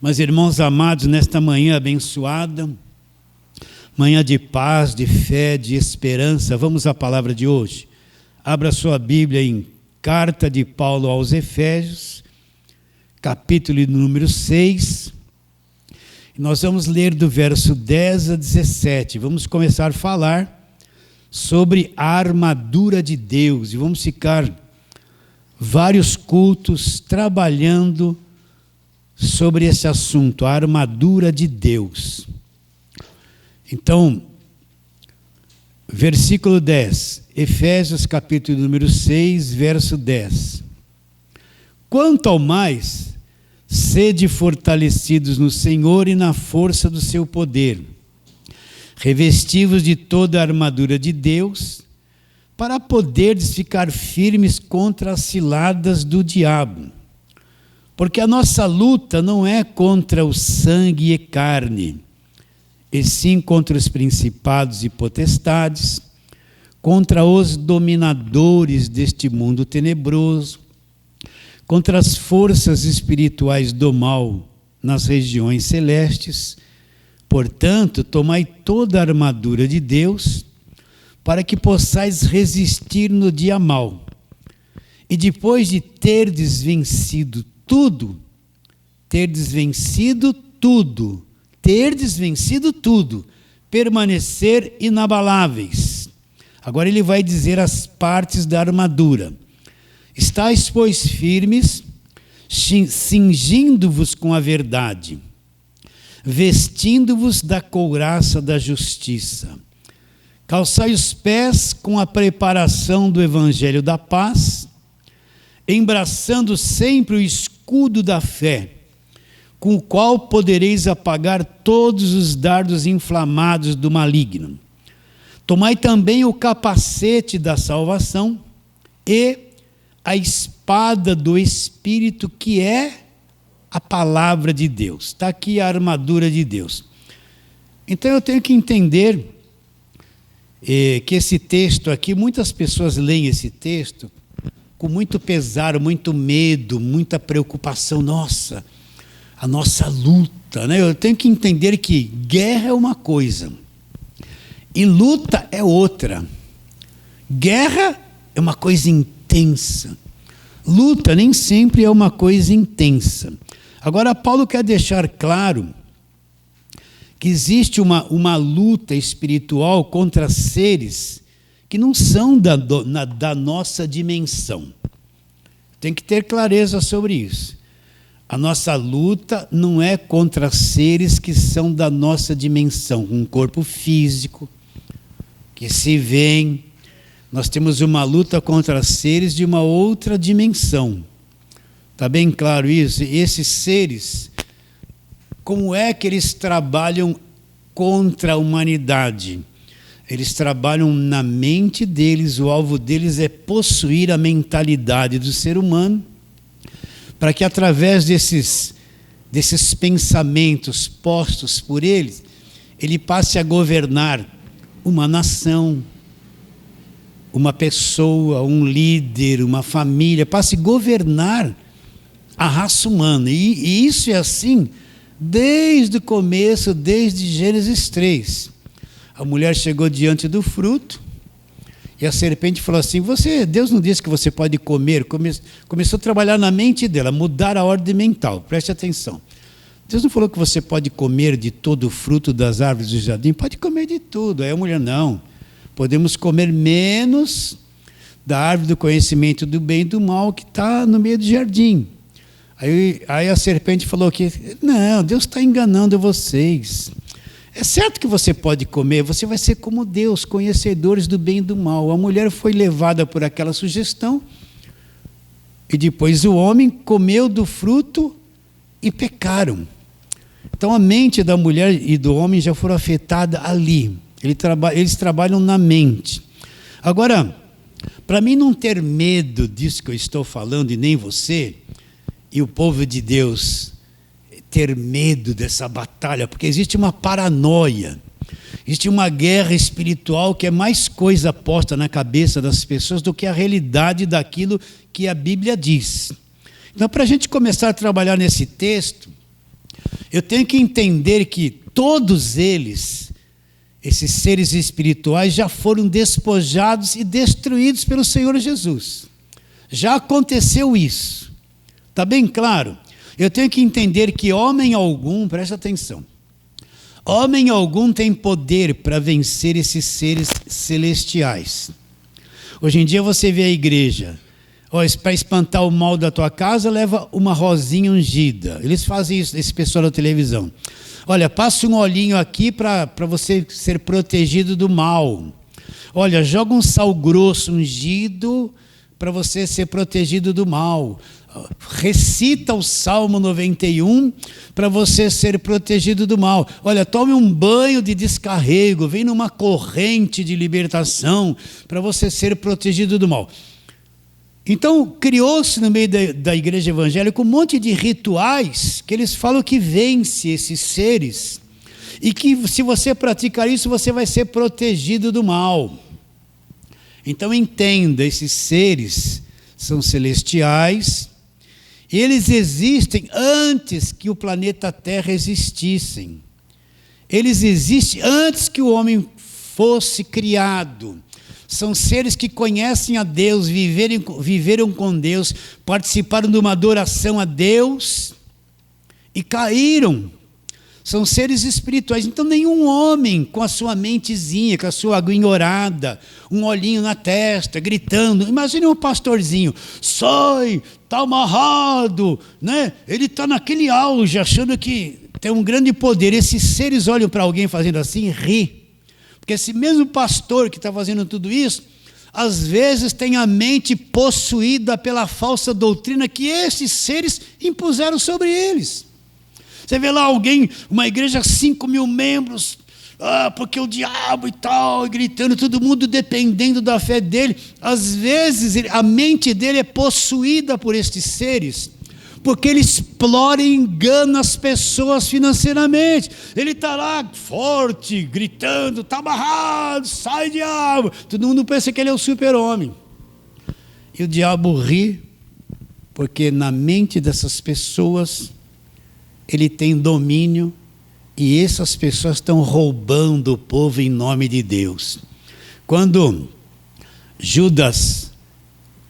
Mas, irmãos amados, nesta manhã abençoada, manhã de paz, de fé, de esperança, vamos à palavra de hoje. Abra sua Bíblia em Carta de Paulo aos Efésios, capítulo número 6. Nós vamos ler do verso 10 a 17. Vamos começar a falar sobre a armadura de Deus. E vamos ficar vários cultos trabalhando sobre esse assunto, a armadura de Deus. Então, versículo 10, Efésios capítulo número 6, verso 10. Quanto ao mais, sede fortalecidos no Senhor e na força do seu poder, revestivos de toda a armadura de Deus, para poderdes ficar firmes contra as ciladas do diabo. Porque a nossa luta não é contra o sangue e carne, e sim contra os principados e potestades, contra os dominadores deste mundo tenebroso, contra as forças espirituais do mal nas regiões celestes. Portanto, tomai toda a armadura de Deus, para que possais resistir no dia mau. E depois de terdes vencido tudo, permanecer inabaláveis. Agora ele vai dizer as partes da armadura. Estais, pois, firmes, cingindo-vos com a verdade, vestindo-vos da couraça da justiça. Calçai os pés com a preparação do evangelho da paz, embraçando sempre o escudo da fé, com o qual podereis apagar todos os dardos inflamados do maligno. Tomai também o capacete da salvação e a espada do Espírito, que é a palavra de Deus. Está aqui a armadura de Deus. Então eu tenho que entender que esse texto aqui, muitas pessoas leem esse texto com muito pesar, muito medo, muita preocupação. Nossa, a nossa luta, né? Eu tenho que entender que guerra é uma coisa e luta é outra. Guerra é uma coisa intensa. Luta nem sempre é uma coisa intensa. Agora, Paulo quer deixar claro que existe uma luta espiritual contra seres que não são da nossa dimensão. Tem que ter clareza sobre isso. A nossa luta não é contra seres que são da nossa dimensão, um corpo físico, que se vêem. Nós temos uma luta contra seres de uma outra dimensão. Está bem claro isso? E esses seres, como é que eles trabalham contra a humanidade? Eles trabalham na mente deles, o alvo deles é possuir a mentalidade do ser humano, para que através desses pensamentos postos por eles, ele passe a governar uma nação, uma pessoa, um líder, uma família, passe a governar a raça humana. E isso é assim desde o começo, desde Gênesis 3. A mulher chegou diante do fruto e a serpente falou assim: Deus não disse que você pode comer. Começou a trabalhar na mente dela, mudar a ordem mental. Preste atenção. Deus não falou que você pode comer de todo o fruto das árvores do jardim? Pode comer de tudo. Aí a mulher: não, podemos comer menos da árvore do conhecimento do bem e do mal que está no meio do jardim. Aí a serpente falou que não, Deus está enganando vocês. É certo que você pode comer, você vai ser como Deus, conhecedores do bem e do mal. A mulher foi levada por aquela sugestão e depois o homem comeu do fruto e pecaram. Então a mente da mulher e do homem já foram afetadas ali. Eles trabalham na mente. Agora, para mim não ter medo disso que eu estou falando e nem você e o povo de Deus ter medo dessa batalha, porque existe uma paranoia, existe uma guerra espiritual que é mais coisa posta na cabeça das pessoas do que a realidade daquilo que a Bíblia diz. Então, para a gente começar a trabalhar nesse texto, eu tenho que entender que todos eles, esses seres espirituais, já foram despojados e destruídos pelo Senhor Jesus. Já aconteceu isso. Está bem claro? Eu tenho que entender que homem algum, presta atenção, homem algum tem poder para vencer esses seres celestiais. Hoje em dia você vê a igreja, para espantar o mal da tua casa, leva uma rosinha ungida. Eles fazem isso, esse pessoal da televisão. Olha, passa um olhinho aqui para você ser protegido do mal. Olha, joga um sal grosso ungido para você ser protegido do mal. Recita o Salmo 91 para você ser protegido do mal. Olha, tome um banho de descarrego, vem numa corrente de libertação para você ser protegido do mal. Então, criou-se no meio da igreja evangélica um monte de rituais que eles falam que vence esses seres e que se você praticar isso, você vai ser protegido do mal. Então, entenda, esses seres são celestiais, eles existem antes que o planeta Terra existissem. Eles existem antes que o homem fosse criado. São seres que conhecem a Deus, viveram com Deus, participaram de uma adoração a Deus e caíram. São seres espirituais. Então nenhum homem com a sua mentezinha, com a sua aguinhorada, um olhinho na testa, gritando. Imagine um pastorzinho, sai, está amarrado, né? Ele está naquele auge, achando que tem um grande poder. Esses seres olham para alguém fazendo assim e ri. Porque esse mesmo pastor que está fazendo tudo isso, às vezes tem a mente possuída pela falsa doutrina que esses seres impuseram sobre eles. Você vê lá alguém, uma igreja, 5.000 membros, porque o diabo e tal, gritando, todo mundo dependendo da fé dele. Às vezes a mente dele é possuída por estes seres, porque ele explora e engana as pessoas financeiramente. Ele está lá forte, gritando, está amarrado, sai diabo. Todo mundo pensa que ele é o super-homem. E o diabo ri, porque na mente dessas pessoas ele tem domínio e essas pessoas estão roubando o povo em nome de Deus. Quando Judas,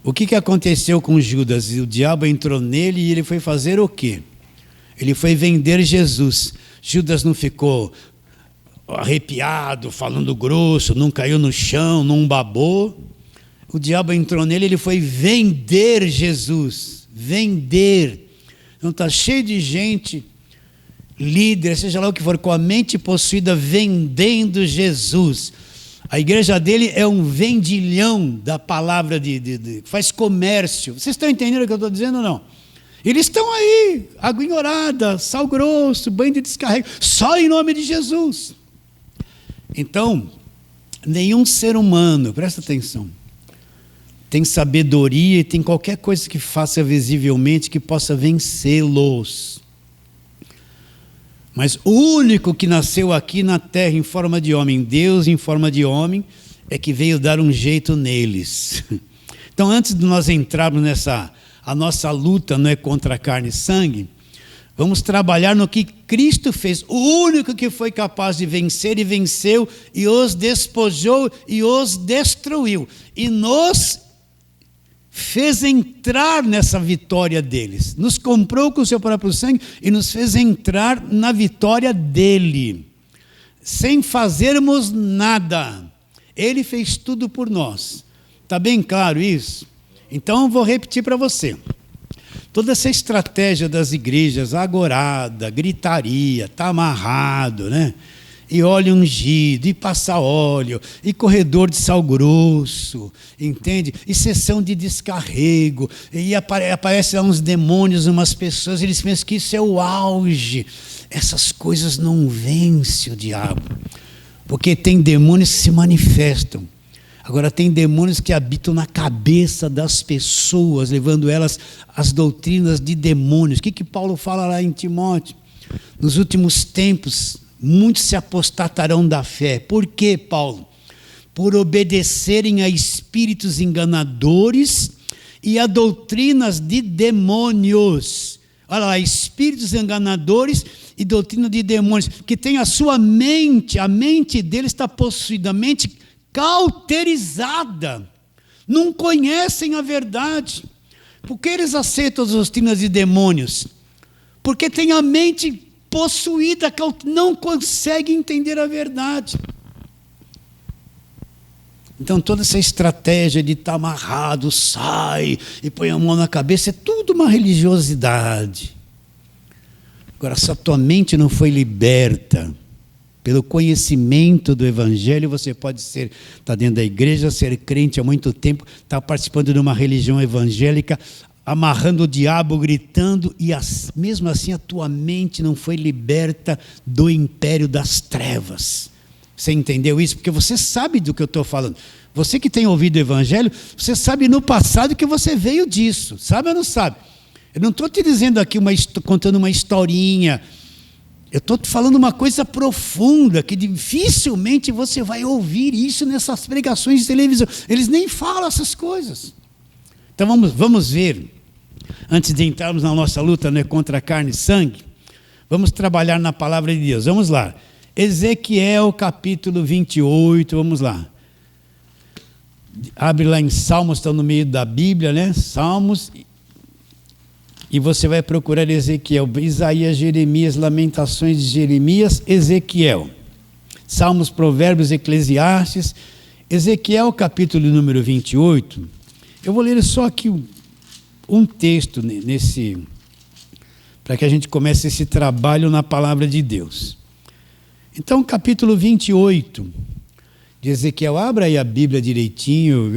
o que aconteceu com Judas? O diabo entrou nele e ele foi fazer o quê? Ele foi vender Jesus. Judas não ficou arrepiado, falando grosso, não caiu no chão, não babou. O diabo entrou nele e ele foi vender Jesus. Vender. Então está cheio de gente, líder, seja lá o que for, com a mente possuída, vendendo Jesus. A igreja dele é um vendilhão da palavra faz comércio. Vocês estão entendendo o que eu estou dizendo ou não? Eles estão aí, aguinhorada, sal grosso, banho de descarrego, só em nome de Jesus. Então, nenhum ser humano, presta atenção, tem sabedoria e tem qualquer coisa que faça visivelmente que possa vencê-los. Mas o único que nasceu aqui na terra em forma de homem, Deus em forma de homem, é que veio dar um jeito neles. Então, antes de nós entrarmos a nossa luta não é contra carne e sangue, vamos trabalhar no que Cristo fez, o único que foi capaz de vencer e venceu, e os despojou e os destruiu, e nos fez entrar nessa vitória deles, nos comprou com o seu próprio sangue e nos fez entrar na vitória dele, sem fazermos nada. Ele fez tudo por nós. Está bem claro isso? Então eu vou repetir para você. Toda essa estratégia das igrejas, agorada, gritaria, está amarrado, né? E óleo ungido, e passar óleo, e corredor de sal grosso, entende? E sessão de descarrego, e aparecem lá uns demônios, umas pessoas, eles pensam que isso é o auge. Essas coisas não vencem o diabo, porque tem demônios que se manifestam. Agora tem demônios que habitam na cabeça das pessoas, levando elas às doutrinas de demônios. O que Paulo fala lá em Timóteo? Nos últimos tempos, muitos se apostatarão da fé. Por quê, Paulo? Por obedecerem a espíritos enganadores e a doutrinas de demônios. Olha lá, espíritos enganadores e doutrina de demônios, que tem a sua mente, a mente dele está possuída, a mente cauterizada. Não conhecem a verdade. Por que eles aceitam as doutrinas de demônios? Porque tem a mente possuída, não consegue entender a verdade. Então toda essa estratégia de estar amarrado, sai e põe a mão na cabeça, é tudo uma religiosidade. Agora, se a tua mente não foi liberta pelo conhecimento do Evangelho, você pode estar dentro da igreja, ser crente há muito tempo, estar participando de uma religião evangélica, amarrando o diabo, gritando, e mesmo assim a tua mente não foi liberta do império das trevas. Você entendeu isso? Porque você sabe do que eu estou falando. Você que tem ouvido o Evangelho, você sabe no passado que você veio disso. Sabe ou não sabe? Eu não estou te dizendo aqui, contando uma historinha. Eu estou te falando uma coisa profunda, que dificilmente você vai ouvir isso nessas pregações de televisão. Eles nem falam essas coisas. Então vamos ver. Antes de entrarmos na nossa luta, né, contra carne e sangue, vamos trabalhar na palavra de Deus. Vamos lá. Ezequiel capítulo 28, vamos lá. Abre lá em Salmos, está no meio da Bíblia, né? Salmos. E você vai procurar Ezequiel, Isaías, Jeremias, Lamentações de Jeremias, Ezequiel. Salmos, Provérbios, Eclesiastes. Ezequiel capítulo número 28. Eu vou ler só aqui um texto para que a gente comece esse trabalho na palavra de Deus. Então, capítulo 28 de Ezequiel, abra aí a Bíblia direitinho,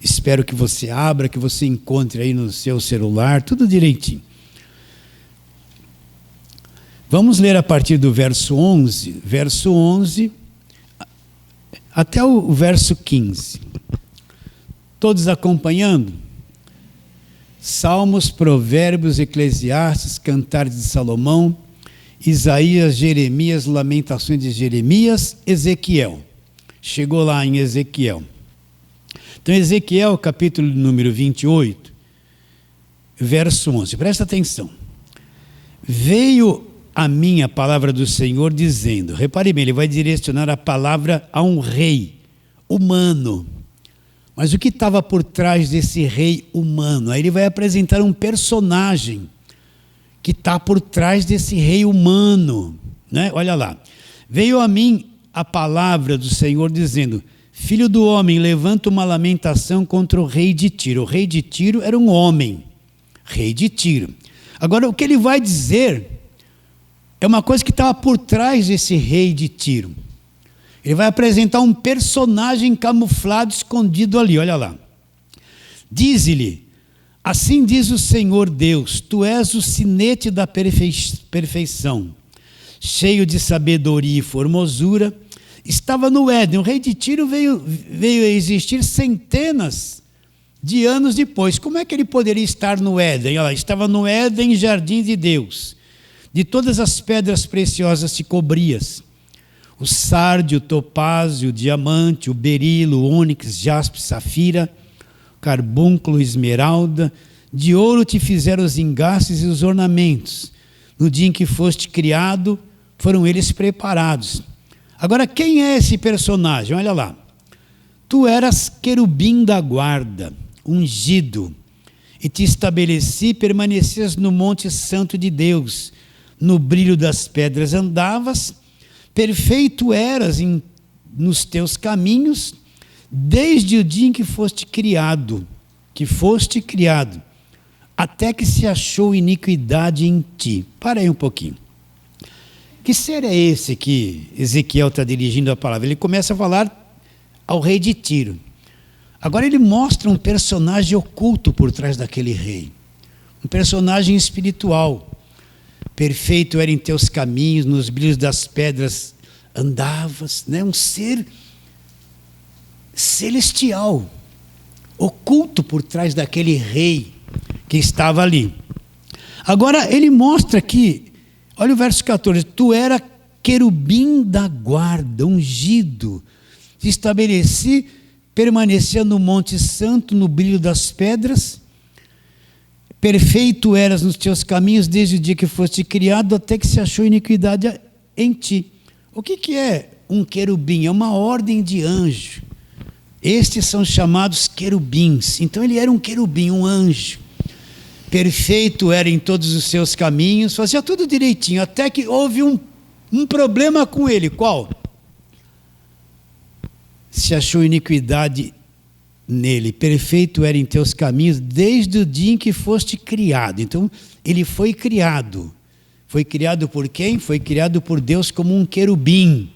espero que você abra, que você encontre aí no seu celular, tudo direitinho. Vamos ler a partir do verso 11 até o verso 15. Todos acompanhando? Salmos, Provérbios, Eclesiastes, Cantares de Salomão, Isaías, Jeremias, Lamentações de Jeremias, Ezequiel. Chegou lá em Ezequiel. Então, Ezequiel, capítulo número 28, verso 11. Presta atenção. Veio a mim a palavra do Senhor dizendo, repare bem, ele vai direcionar a palavra a um rei humano. Mas o que estava por trás desse rei humano? Aí ele vai apresentar um personagem que está por trás desse rei humano, né? Olha lá. Veio a mim a palavra do Senhor dizendo, filho do homem, levanta uma lamentação contra o rei de Tiro. O rei de Tiro era um homem, rei de Tiro. Agora, o que ele vai dizer é uma coisa que estava por trás desse rei de Tiro. Ele vai apresentar um personagem camuflado, escondido ali, olha lá. Diz-lhe, assim diz o Senhor Deus, tu és o sinete da perfeição, cheio de sabedoria e formosura. Estava no Éden. O rei de Tiro veio a existir centenas de anos depois. Como é que ele poderia estar no Éden? Olha lá, estava no Éden, jardim de Deus. De todas as pedras preciosas te cobrias. O sárdio, o topázio, o diamante, o berilo, o ônix, jaspe, safira, carbúnculo, esmeralda. De ouro te fizeram os engastes e os ornamentos. No dia em que foste criado, foram eles preparados. Agora, quem é esse personagem? Olha lá. Tu eras querubim da guarda, ungido, e te estabeleci e permanecias no monte santo de Deus. No brilho das pedras andavas, perfeito eras nos teus caminhos, desde o dia em que foste criado, até que se achou iniquidade em ti. Para aí um pouquinho. Que ser é esse que Ezequiel está dirigindo a palavra? Ele começa a falar ao rei de Tiro. Agora ele mostra um personagem oculto por trás daquele rei. Um personagem espiritual. Perfeito era em teus caminhos, nos brilhos das pedras andavas, né? Um ser celestial, oculto por trás daquele rei que estava ali. Agora ele mostra que, olha o verso 14, tu era querubim da guarda, ungido, te estabeleci, permanecia no monte santo, no brilho das pedras, perfeito eras nos teus caminhos desde o dia que foste criado, até que se achou iniquidade em ti. O que é um querubim? É uma ordem de anjo. Estes são chamados querubins. Então ele era um querubim, um anjo. Perfeito era em todos os seus caminhos, fazia tudo direitinho, até que houve um problema com ele. Qual? Se achou iniquidade nele. Perfeito era em teus caminhos desde o dia em que foste criado. Então ele foi criado. Foi criado por quem? Foi criado por Deus como um querubim.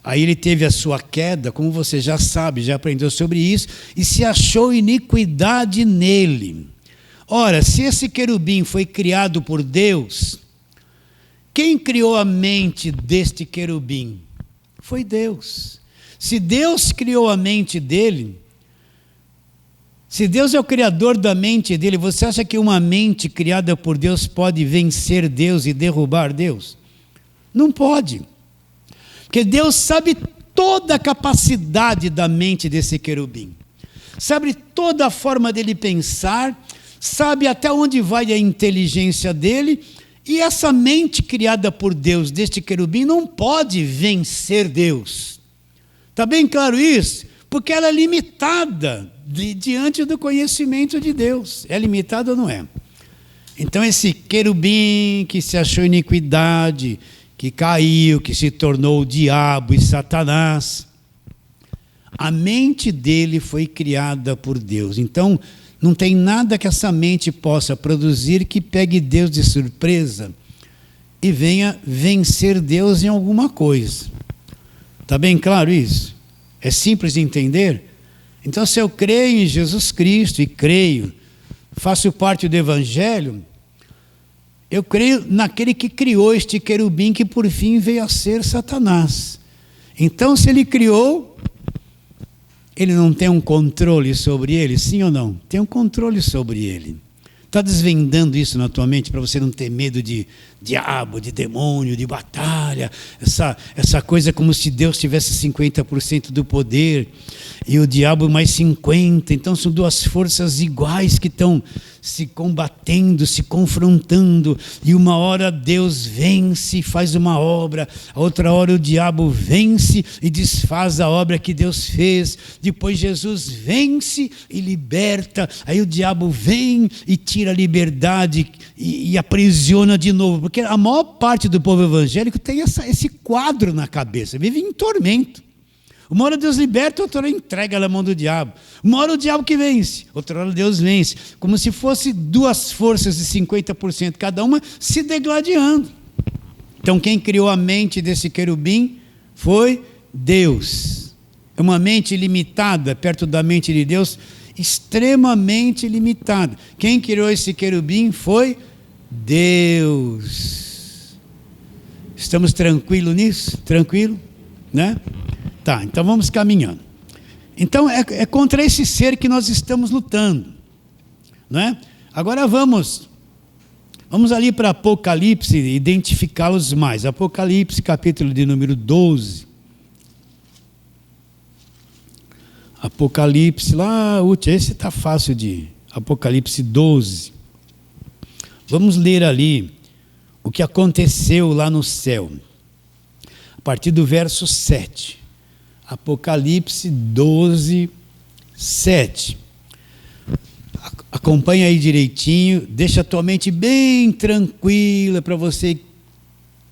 Aí ele teve a sua queda, como você já sabe, já aprendeu sobre isso, e se achou iniquidade nele. Ora, se esse querubim foi criado por Deus, quem criou a mente deste querubim? Foi Deus. Se Deus criou a mente dele, se Deus é o criador da mente dele, você acha que uma mente criada por Deus pode vencer Deus e derrubar Deus? Não pode. Porque Deus sabe toda a capacidade da mente desse querubim. Sabe toda a forma dele pensar, sabe até onde vai a inteligência dele, e essa mente criada por Deus deste querubim não pode vencer Deus. Está bem claro isso? Porque ela é limitada diante do conhecimento de Deus. É limitada ou não é? Então esse querubim que se achou iniquidade, que caiu, que se tornou o diabo e Satanás, a mente dele foi criada por Deus. Então não tem nada que essa mente possa produzir que pegue Deus de surpresa e venha vencer Deus em alguma coisa. Está bem claro isso? É simples de entender? Então, se eu creio em Jesus Cristo e creio, faço parte do Evangelho, eu creio naquele que criou este querubim que por fim veio a ser Satanás. Então, se ele criou, ele não tem um controle sobre ele, sim ou não? Tem um controle sobre ele. Está desvendando isso na tua mente para você não ter medo de diabo, de demônio, de batalha, essa coisa como se Deus tivesse 50% do poder e o diabo mais 50%. Então são duas forças iguais que estão se combatendo, se confrontando, e uma hora Deus vence e faz uma obra, a outra hora o diabo vence e desfaz a obra que Deus fez, depois Jesus vence e liberta, aí o diabo vem e tira a liberdade e aprisiona de novo, porque a maior parte do povo evangélico tem esse quadro na cabeça, vive em tormento. Uma hora Deus liberta, outra hora entrega na mão do diabo. Uma hora o diabo que vence, outra hora Deus vence. Como se fosse duas forças de 50% cada uma se degladiando. Então quem criou a mente desse querubim foi Deus. É uma mente limitada perto da mente de Deus, extremamente limitada. Quem criou esse querubim foi Deus. Estamos tranquilos nisso? Tranquilo? Né? Tá, então vamos caminhando. Então é contra esse ser que nós estamos lutando, não é? Agora vamos ali para Apocalipse e identificá-los mais. Apocalipse, capítulo de número 12. Apocalipse, lá, esse está fácil de... Apocalipse 12. Vamos ler ali o que aconteceu lá no céu. A partir do verso 7. Apocalipse 12, 7. Acompanha aí direitinho, deixa a tua mente bem tranquila para você ir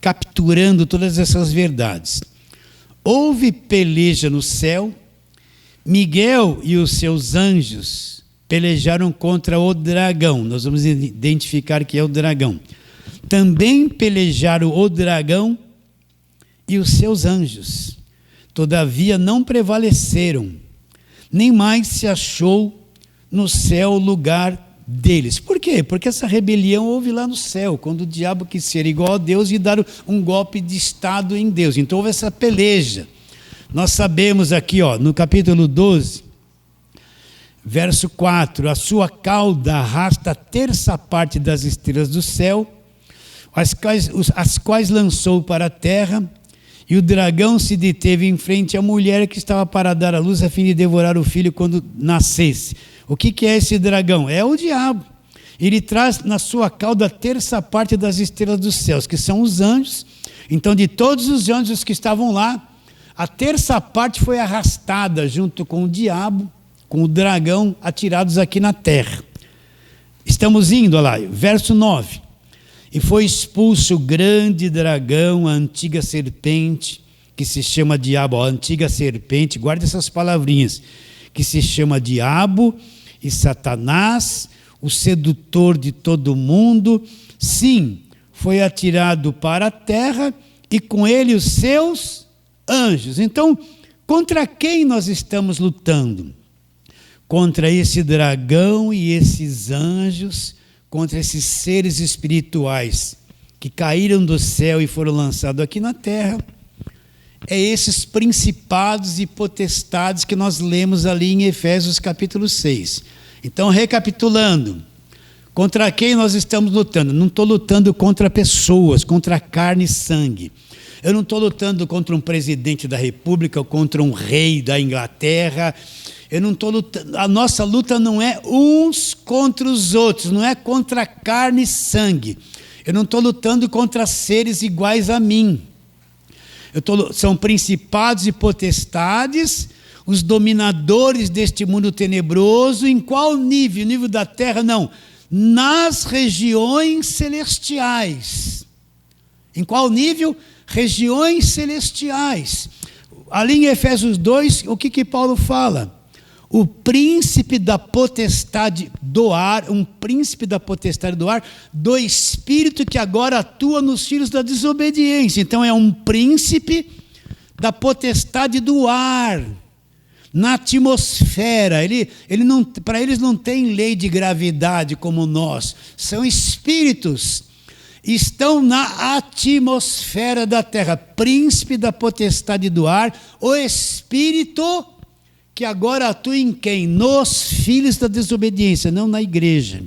capturando todas essas verdades. Houve peleja no céu, Miguel e os seus anjos pelejaram contra o dragão. Nós vamos identificar que é o dragão. Também pelejaram o dragão e os seus anjos. Todavia não prevaleceram, nem mais se achou no céu lugar deles. Por quê? Porque essa rebelião houve lá no céu, quando o diabo quis ser igual a Deus e dar um golpe de Estado em Deus. Então houve essa peleja. Nós sabemos aqui, no capítulo 12, verso 4, a sua cauda arrasta a terça parte das estrelas do céu, as quais lançou para a terra, e o dragão se deteve em frente à mulher que estava para dar à luz a fim de devorar o filho quando nascesse. O que é esse dragão? É o diabo. Ele traz na sua cauda a terça parte das estrelas dos céus, que são os anjos. Então, de todos os anjos que estavam lá, a terça parte foi arrastada junto com o diabo, com o dragão, atirados aqui na terra. Estamos indo, olha lá, verso 9. E foi expulso o grande dragão, a antiga serpente, que se chama diabo, a antiga serpente, guarda essas palavrinhas, que se chama diabo e Satanás, o sedutor de todo mundo. Sim, foi atirado para a terra e com ele os seus anjos. Então, contra quem nós estamos lutando? Contra esse dragão e esses anjos, contra esses seres espirituais que caíram do céu e foram lançados aqui na terra. É esses principados e potestades que nós lemos ali em Efésios capítulo 6. Então, recapitulando, contra quem nós estamos lutando? Não estou lutando contra pessoas, contra carne e sangue. Eu não estou lutando contra um presidente da República ou contra um rei da Inglaterra. Eu não estou lutando. A nossa luta não é uns contra os outros, não é contra carne e sangue. Eu não estou lutando contra seres iguais a mim. São principados e potestades, os dominadores deste mundo tenebroso. Em qual nível? O nível da terra? Não. Nas regiões celestiais. Em qual nível? Regiões celestiais. Ali em Efésios 2, o que Paulo fala? O príncipe da potestade do ar, um príncipe da potestade do ar, do espírito que agora atua nos filhos da desobediência. Então é um príncipe da potestade do ar, na atmosfera. Para eles não tem lei de gravidade como nós, são espíritos, estão na atmosfera da terra. Príncipe da potestade do ar, o espírito que agora atua em quem? Nos filhos da desobediência, não na igreja.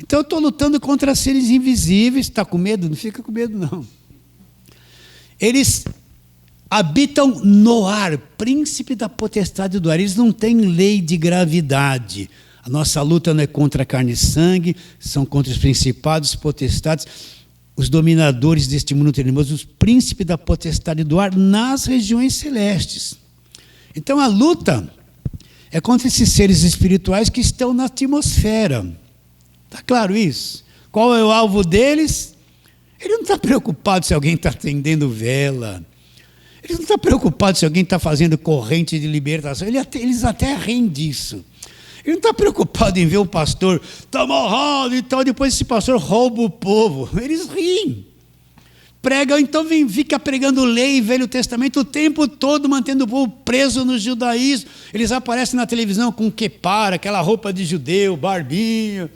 Então eu estou lutando contra seres invisíveis. Está com medo? Não fica com medo, não. Eles habitam no ar, príncipe da potestade do ar. Eles não têm lei de gravidade. A nossa luta não é contra carne e sangue, são contra os principados, potestades, os dominadores deste mundo tenebroso, os príncipes da potestade do ar nas regiões celestes. Então a luta é contra esses seres espirituais que estão na atmosfera. Está claro isso? Qual é o alvo deles? Ele não está preocupado se alguém está acendendo vela. Ele não está preocupado se alguém está fazendo corrente de libertação. Eles até riem disso. Ele não está preocupado em ver o pastor está amarrado e tal, depois esse pastor rouba o povo. Eles riem. Pregam, então fica pregando lei, Velho Testamento, o tempo todo, mantendo o povo preso no judaísmo. Eles aparecem na televisão com quepara, aquela roupa de judeu, barbinha.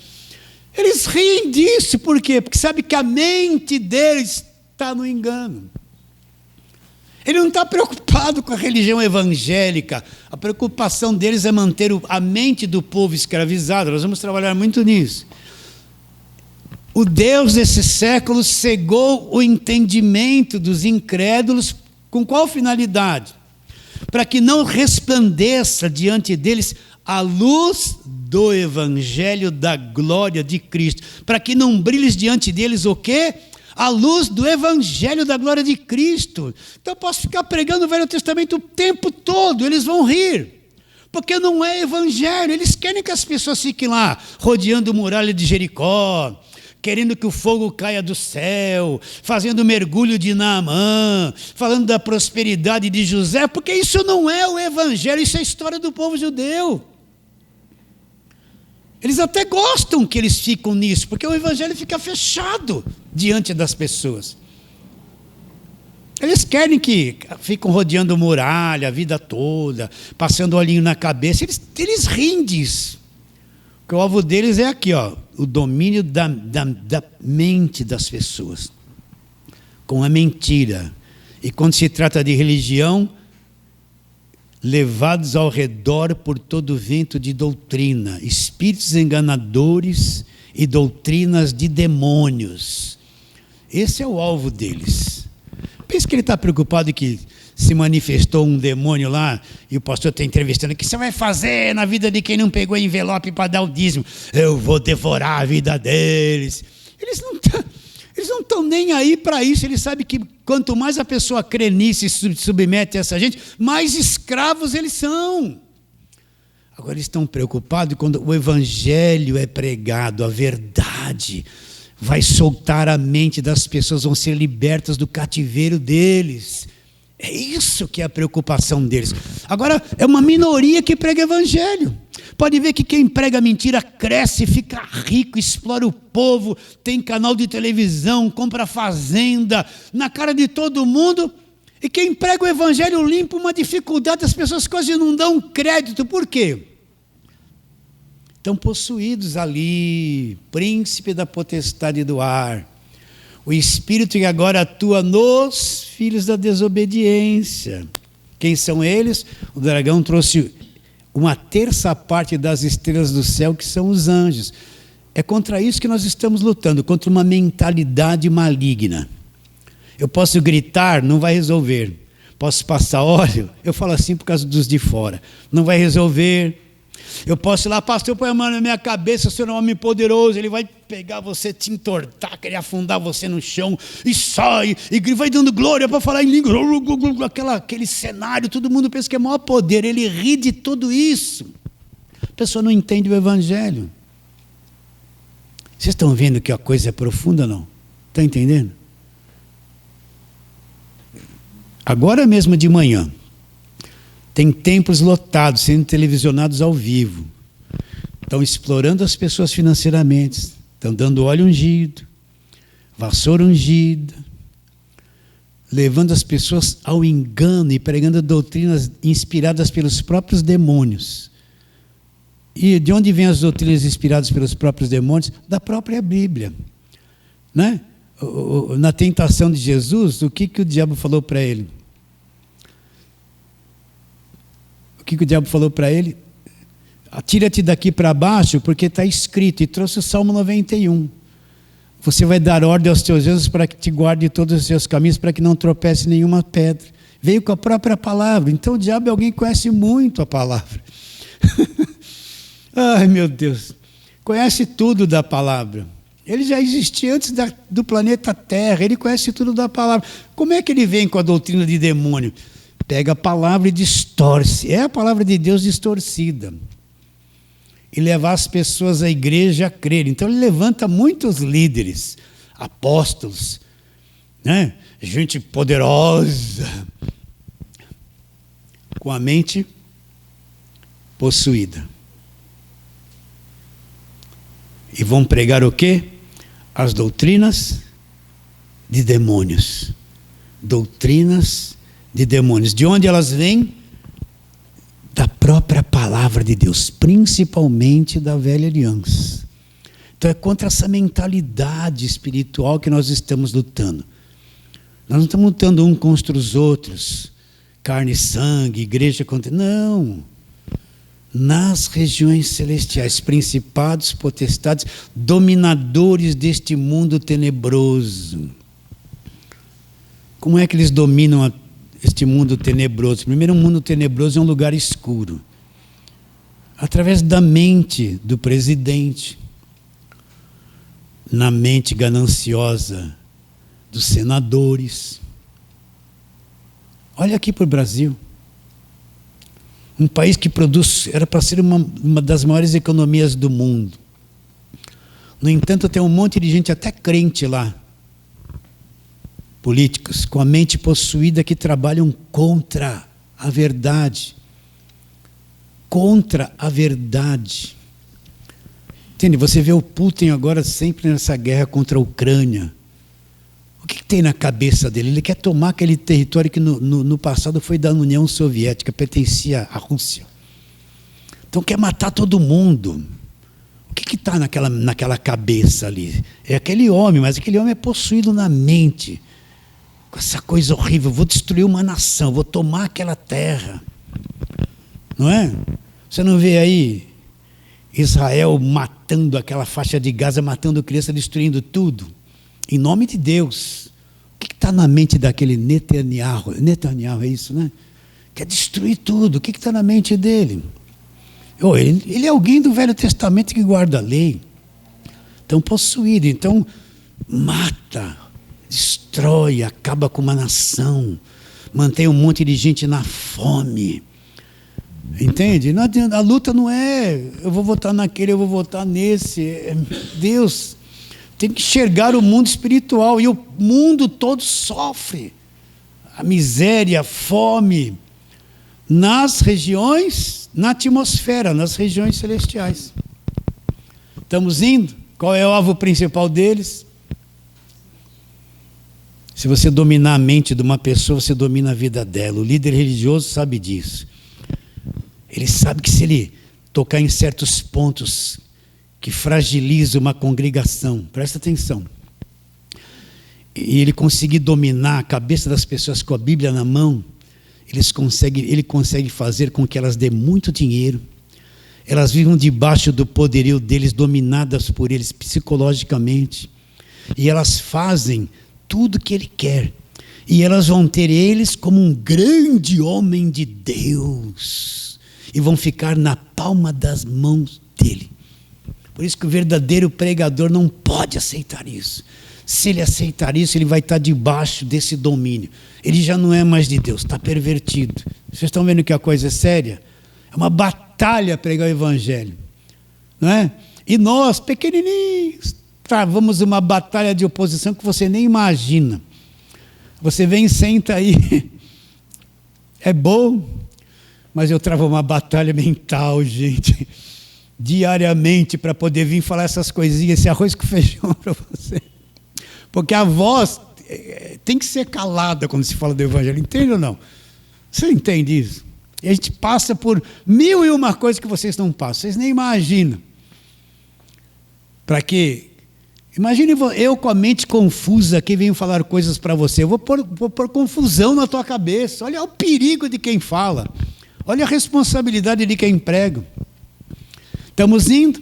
Eles riem disso, por quê? Porque sabe que a mente deles está no engano. Ele não está preocupado com a religião evangélica. A preocupação deles é manter a mente do povo escravizada. Nós vamos trabalhar muito nisso. O Deus desse século cegou o entendimento dos incrédulos. Com qual finalidade? Para que não resplandeça diante deles a luz do evangelho da glória de Cristo. Para que não brilhe diante deles o quê? A luz do evangelho da glória de Cristo. Então eu posso ficar pregando o Velho Testamento o tempo todo, eles vão rir. Porque não é evangelho. Eles querem que as pessoas fiquem lá, rodeando a muralha de Jericó, querendo que o fogo caia do céu, fazendo mergulho de Naamã, falando da prosperidade de José, porque isso não é o evangelho, isso é a história do povo judeu. Eles até gostam que eles ficam nisso, porque o evangelho fica fechado diante das pessoas. Eles querem que ficam rodeando muralha a vida toda, passando olhinho na cabeça, eles riem disso. Porque o alvo deles é aqui, ó, o domínio da mente das pessoas, com a mentira. E quando se trata de religião, levados ao redor por todo vento de doutrina, espíritos enganadores e doutrinas de demônios. Esse é o alvo deles. Pensa que ele está preocupado que se manifestou um demônio lá, e o pastor está entrevistando, o que você vai fazer na vida de quem não pegou envelope para dar o dízimo? Eu vou devorar a vida deles. Eles não estão nem aí para isso. Eles sabem que quanto mais a pessoa crê nisso e se submete a essa gente, mais escravos eles são. Agora eles estão preocupados quando o evangelho é pregado, a verdade vai soltar a mente das pessoas, vão ser libertas do cativeiro deles. É isso que é a preocupação deles. Agora, é uma minoria que prega evangelho. Pode ver que quem prega mentira cresce, fica rico, explora o povo, tem canal de televisão, compra fazenda, na cara de todo mundo. E quem prega o evangelho limpa uma dificuldade, as pessoas quase não dão crédito. Por quê? Estão possuídos ali, príncipe da potestade do ar. O Espírito que agora atua nos filhos da desobediência. Quem são eles? O dragão trouxe uma terça parte das estrelas do céu, que são os anjos. É contra isso que nós estamos lutando, contra uma mentalidade maligna. Eu posso gritar, não vai resolver. Posso passar óleo, eu falo assim por causa dos de fora, não vai resolver. Eu posso ir lá, pastor, põe a mão na minha cabeça, o senhor é um homem poderoso, ele vai pegar você, te entortar, querer afundar você no chão, e sai, e vai dando glória para falar em língua, aquele cenário, todo mundo pensa que é o maior poder, ele ri de tudo isso. A pessoa não entende o evangelho. Vocês estão vendo que a coisa é profunda ou não? Estão entendendo? Agora mesmo de manhã, tem templos lotados, sendo televisionados ao vivo. Estão explorando as pessoas financeiramente, estão dando óleo ungido, vassoura ungida, levando as pessoas ao engano e pregando doutrinas inspiradas pelos próprios demônios. E de onde vêm as doutrinas inspiradas pelos próprios demônios? Da própria Bíblia. Né? Na tentação de Jesus, o que o diabo falou para ele? O que o diabo falou para ele? Atira-te daqui para baixo, porque está escrito, e trouxe o Salmo 91. Você vai dar ordem aos teus anjos para que te guarde todos os seus caminhos, para que não tropece nenhuma pedra. Veio com a própria palavra. Então o diabo é alguém que conhece muito a palavra. Ai, meu Deus. Conhece tudo da palavra. Ele já existia antes do planeta Terra. Ele conhece tudo da palavra. Como é que ele vem com a doutrina de demônio? Pega a palavra e distorce. É a palavra de Deus distorcida. E levar as pessoas à igreja a crer. Então ele levanta muitos líderes, apóstolos, né? Gente poderosa, com a mente possuída. E vão pregar o quê? As doutrinas de demônios. Doutrinas de demônios. De onde elas vêm? Da própria palavra de Deus, principalmente da velha aliança. Então é contra essa mentalidade espiritual que nós estamos lutando. Nós não estamos lutando um contra os outros, carne e sangue, igreja contra... Não. Nas regiões celestiais, principados, potestades, dominadores deste mundo tenebroso. Como é que eles dominam este mundo tenebroso? Primeiro, um mundo tenebroso é um lugar escuro. Através da mente do presidente, na mente gananciosa dos senadores. Olha aqui para o Brasil. Um país que produz, era para ser uma das maiores economias do mundo. No entanto, tem um monte de gente, até crente lá, políticos, com a mente possuída, que trabalham contra a verdade. Contra a verdade. Entende? Você vê o Putin agora sempre nessa guerra contra a Ucrânia. O que tem na cabeça dele? Ele quer tomar aquele território que no passado foi da União Soviética, pertencia à Rússia. Então quer matar todo mundo. O que está naquela cabeça ali? É aquele homem, mas aquele homem é possuído na mente. Com essa coisa horrível, vou destruir uma nação, vou tomar aquela terra. Não é? Você não vê aí Israel matando aquela faixa de Gaza, matando criança, destruindo tudo? Em nome de Deus. O que está na mente daquele Netanyahu? Netanyahu é isso, né? Quer destruir tudo. O que está na mente dele? Ele é alguém do Velho Testamento que guarda a lei. Então, possuído. Então, mata, destrói, acaba com uma nação, mantém um monte de gente na fome. Entende? Não adianta, a luta não é eu vou votar naquele, eu vou votar nesse. Deus tem que enxergar o mundo espiritual, e o mundo todo sofre a miséria, a fome nas regiões, na atmosfera, nas regiões celestiais. Estamos indo. Qual é o alvo principal deles? Se você dominar a mente de uma pessoa, você domina a vida dela. O líder religioso sabe disso. Ele sabe que se ele tocar em certos pontos que fragilizam uma congregação, presta atenção, e ele conseguir dominar a cabeça das pessoas com a Bíblia na mão, ele consegue fazer com que elas dêem muito dinheiro, elas vivam debaixo do poderio deles, dominadas por eles psicologicamente, e elas fazem tudo que ele quer, e elas vão ter eles como um grande homem de Deus, e vão ficar na palma das mãos dele. Por isso que o verdadeiro pregador não pode aceitar isso. Se ele aceitar isso, ele vai estar debaixo desse domínio. Ele já não é mais de Deus, está pervertido. Vocês estão vendo que a coisa é séria? É uma batalha pregar o evangelho, não é? E nós, pequenininhos, travamos uma batalha de oposição que você nem imagina. Você vem e senta aí. É bom, mas eu travo uma batalha mental, gente, diariamente, para poder vir falar essas coisinhas, esse arroz com feijão para você. Porque a voz tem que ser calada quando se fala do evangelho, entende ou não? Você entende isso? E a gente passa por 1001 coisas que vocês não passam, vocês nem imaginam. Para quê? Imagine eu com a mente confusa que venho falar coisas para você, eu vou pôr confusão na tua cabeça. Olha o perigo de quem fala, olha a responsabilidade de quem prega. Estamos indo,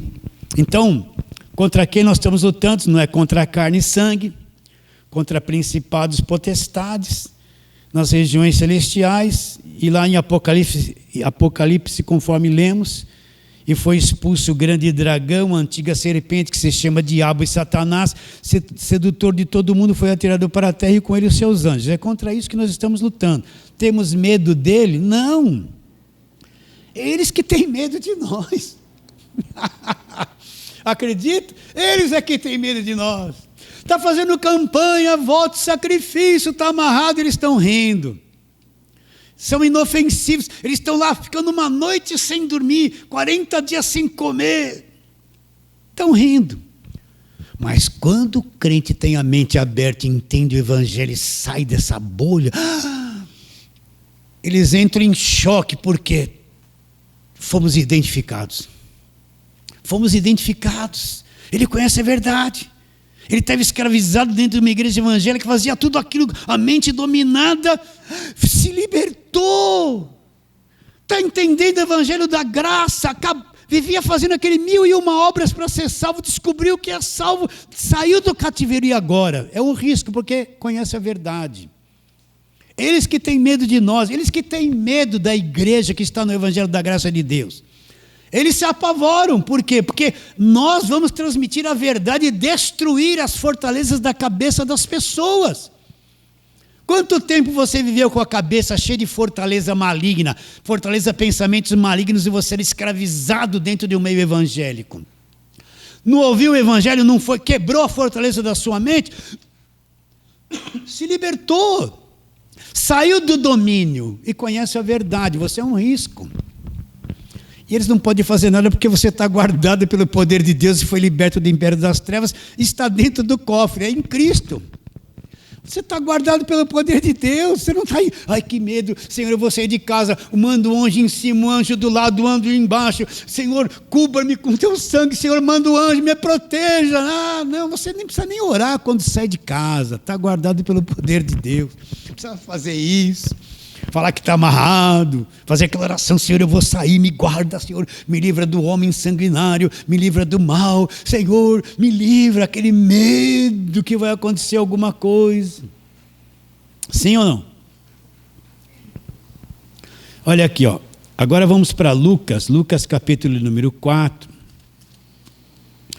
então, contra quem nós estamos lutando? Não é contra a carne e sangue, contra principados, potestades, nas regiões celestiais, e lá em Apocalipse, conforme lemos, e foi expulso o grande dragão, a antiga serpente, que se chama Diabo e Satanás, sedutor de todo mundo, foi atirado para a terra, e com ele os seus anjos. É contra isso que nós estamos lutando. Temos medo dele? Não. Eles que têm medo de nós. Acredita? Eles é que têm medo de nós. Está fazendo campanha, voto, sacrifício, está amarrado, eles estão rindo. São inofensivos, eles estão lá ficando uma noite sem dormir, 40 dias sem comer, estão rindo. Mas quando o crente tem a mente aberta e entende o evangelho e sai dessa bolha, eles entram em choque, porque fomos identificados. Fomos identificados. Ele conhece a verdade. Ele estava escravizado dentro de uma igreja evangélica que fazia tudo aquilo, a mente dominada, se libertou. Está entendendo o evangelho da graça, vivia fazendo aquele 1001 obras para ser salvo, descobriu que é salvo, saiu do cativeiro e agora? É um risco, porque conhece a verdade. Eles que têm medo de nós, eles que têm medo da igreja que está no evangelho da graça de Deus, eles se apavoram. Por quê? Porque nós vamos transmitir a verdade e destruir as fortalezas da cabeça das pessoas. Quanto tempo você viveu com a cabeça cheia de fortaleza maligna, fortaleza pensamentos malignos, e você era escravizado dentro de um meio evangélico? Não ouviu o evangelho, não foi, quebrou a fortaleza da sua mente, se libertou, saiu do domínio e conhece a verdade. Você é um risco. E eles não podem fazer nada porque você está guardado pelo poder de Deus e foi liberto do império das trevas, está dentro do cofre, é em Cristo. Você está guardado pelo poder de Deus, você não está aí, ai que medo, Senhor, eu vou sair de casa, manda um anjo em cima, um anjo do lado, um anjo embaixo, Senhor, cubra-me com teu sangue, Senhor, manda um anjo, me proteja. Não, você nem precisa nem orar quando sai de casa, está guardado pelo poder de Deus, não precisa fazer isso. Falar que está amarrado, fazer aquela oração, Senhor, eu vou sair, me guarda, Senhor, me livra do homem sanguinário, me livra do mal, Senhor, me livra, aquele medo que vai acontecer alguma coisa. Sim ou não? Olha aqui, ó. Agora vamos para Lucas, Lucas capítulo número 4.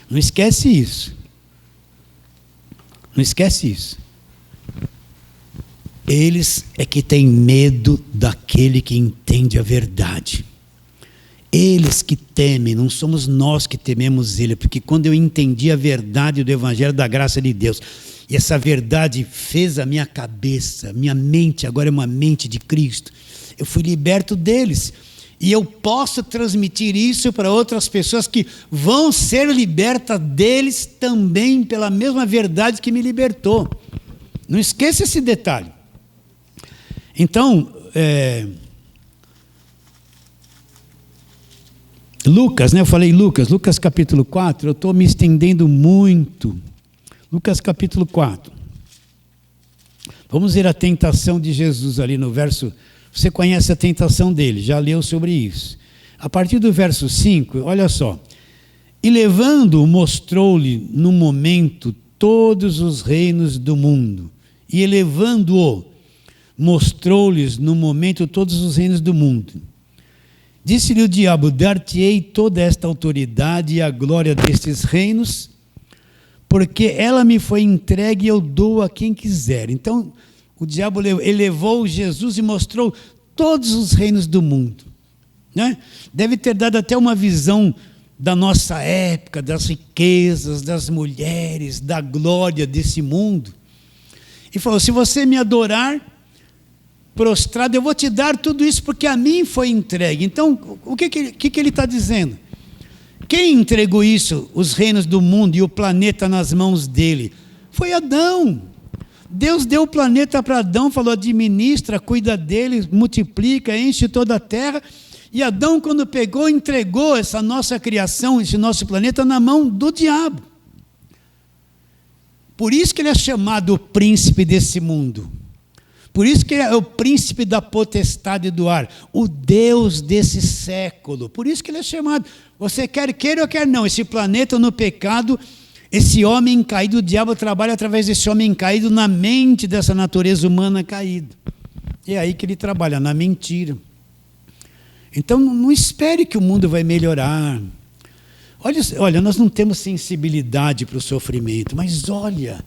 Não esquece isso. Não esquece isso. Eles é que têm medo daquele que entende a verdade. Eles que temem, não somos nós que tememos ele, porque quando eu entendi a verdade do Evangelho da graça de Deus, e essa verdade fez a minha cabeça, minha mente agora é uma mente de Cristo, eu fui liberto deles. E eu posso transmitir isso para outras pessoas que vão ser libertas deles também pela mesma verdade que me libertou. Não esqueça esse detalhe. Então, Lucas, né? Eu falei Lucas capítulo 4, eu estou me estendendo muito. Lucas capítulo 4. Vamos ver a tentação de Jesus ali no verso. Você conhece a tentação dele, já leu sobre isso. A partir do verso 5, olha só. E levando-o, mostrou-lhe no momento todos os reinos do mundo. E elevando-o, mostrou-lhes no momento todos os reinos do mundo. Disse-lhe o diabo: dar-te-ei toda esta autoridade e a glória destes reinos, porque ela me foi entregue e eu dou a quem quiser. Então, o diabo elevou Jesus e mostrou todos os reinos do mundo, né? Deve ter dado até uma visão da nossa época, das riquezas, das mulheres, da glória desse mundo. E falou: se você me adorar prostrado, eu vou te dar tudo isso, porque a mim foi entregue. Então, o que ele está dizendo? Quem entregou isso, os reinos do mundo e o planeta nas mãos dele? Foi Adão. Deus deu o planeta para Adão, falou: administra, cuida dele, multiplica, enche toda a terra. E Adão, quando pegou, entregou essa nossa criação, esse nosso planeta na mão do diabo. Por isso que ele é chamado o príncipe desse mundo. Por isso que ele é o príncipe da potestade do ar, o Deus desse século. Por isso que ele é chamado. Você queira ou quer não, esse planeta no pecado, esse homem caído, o diabo trabalha através desse homem caído na mente dessa natureza humana caída. É aí que ele trabalha, na mentira. Então não espere que o mundo vai melhorar. Olha, nós não temos sensibilidade para o sofrimento, mas olha,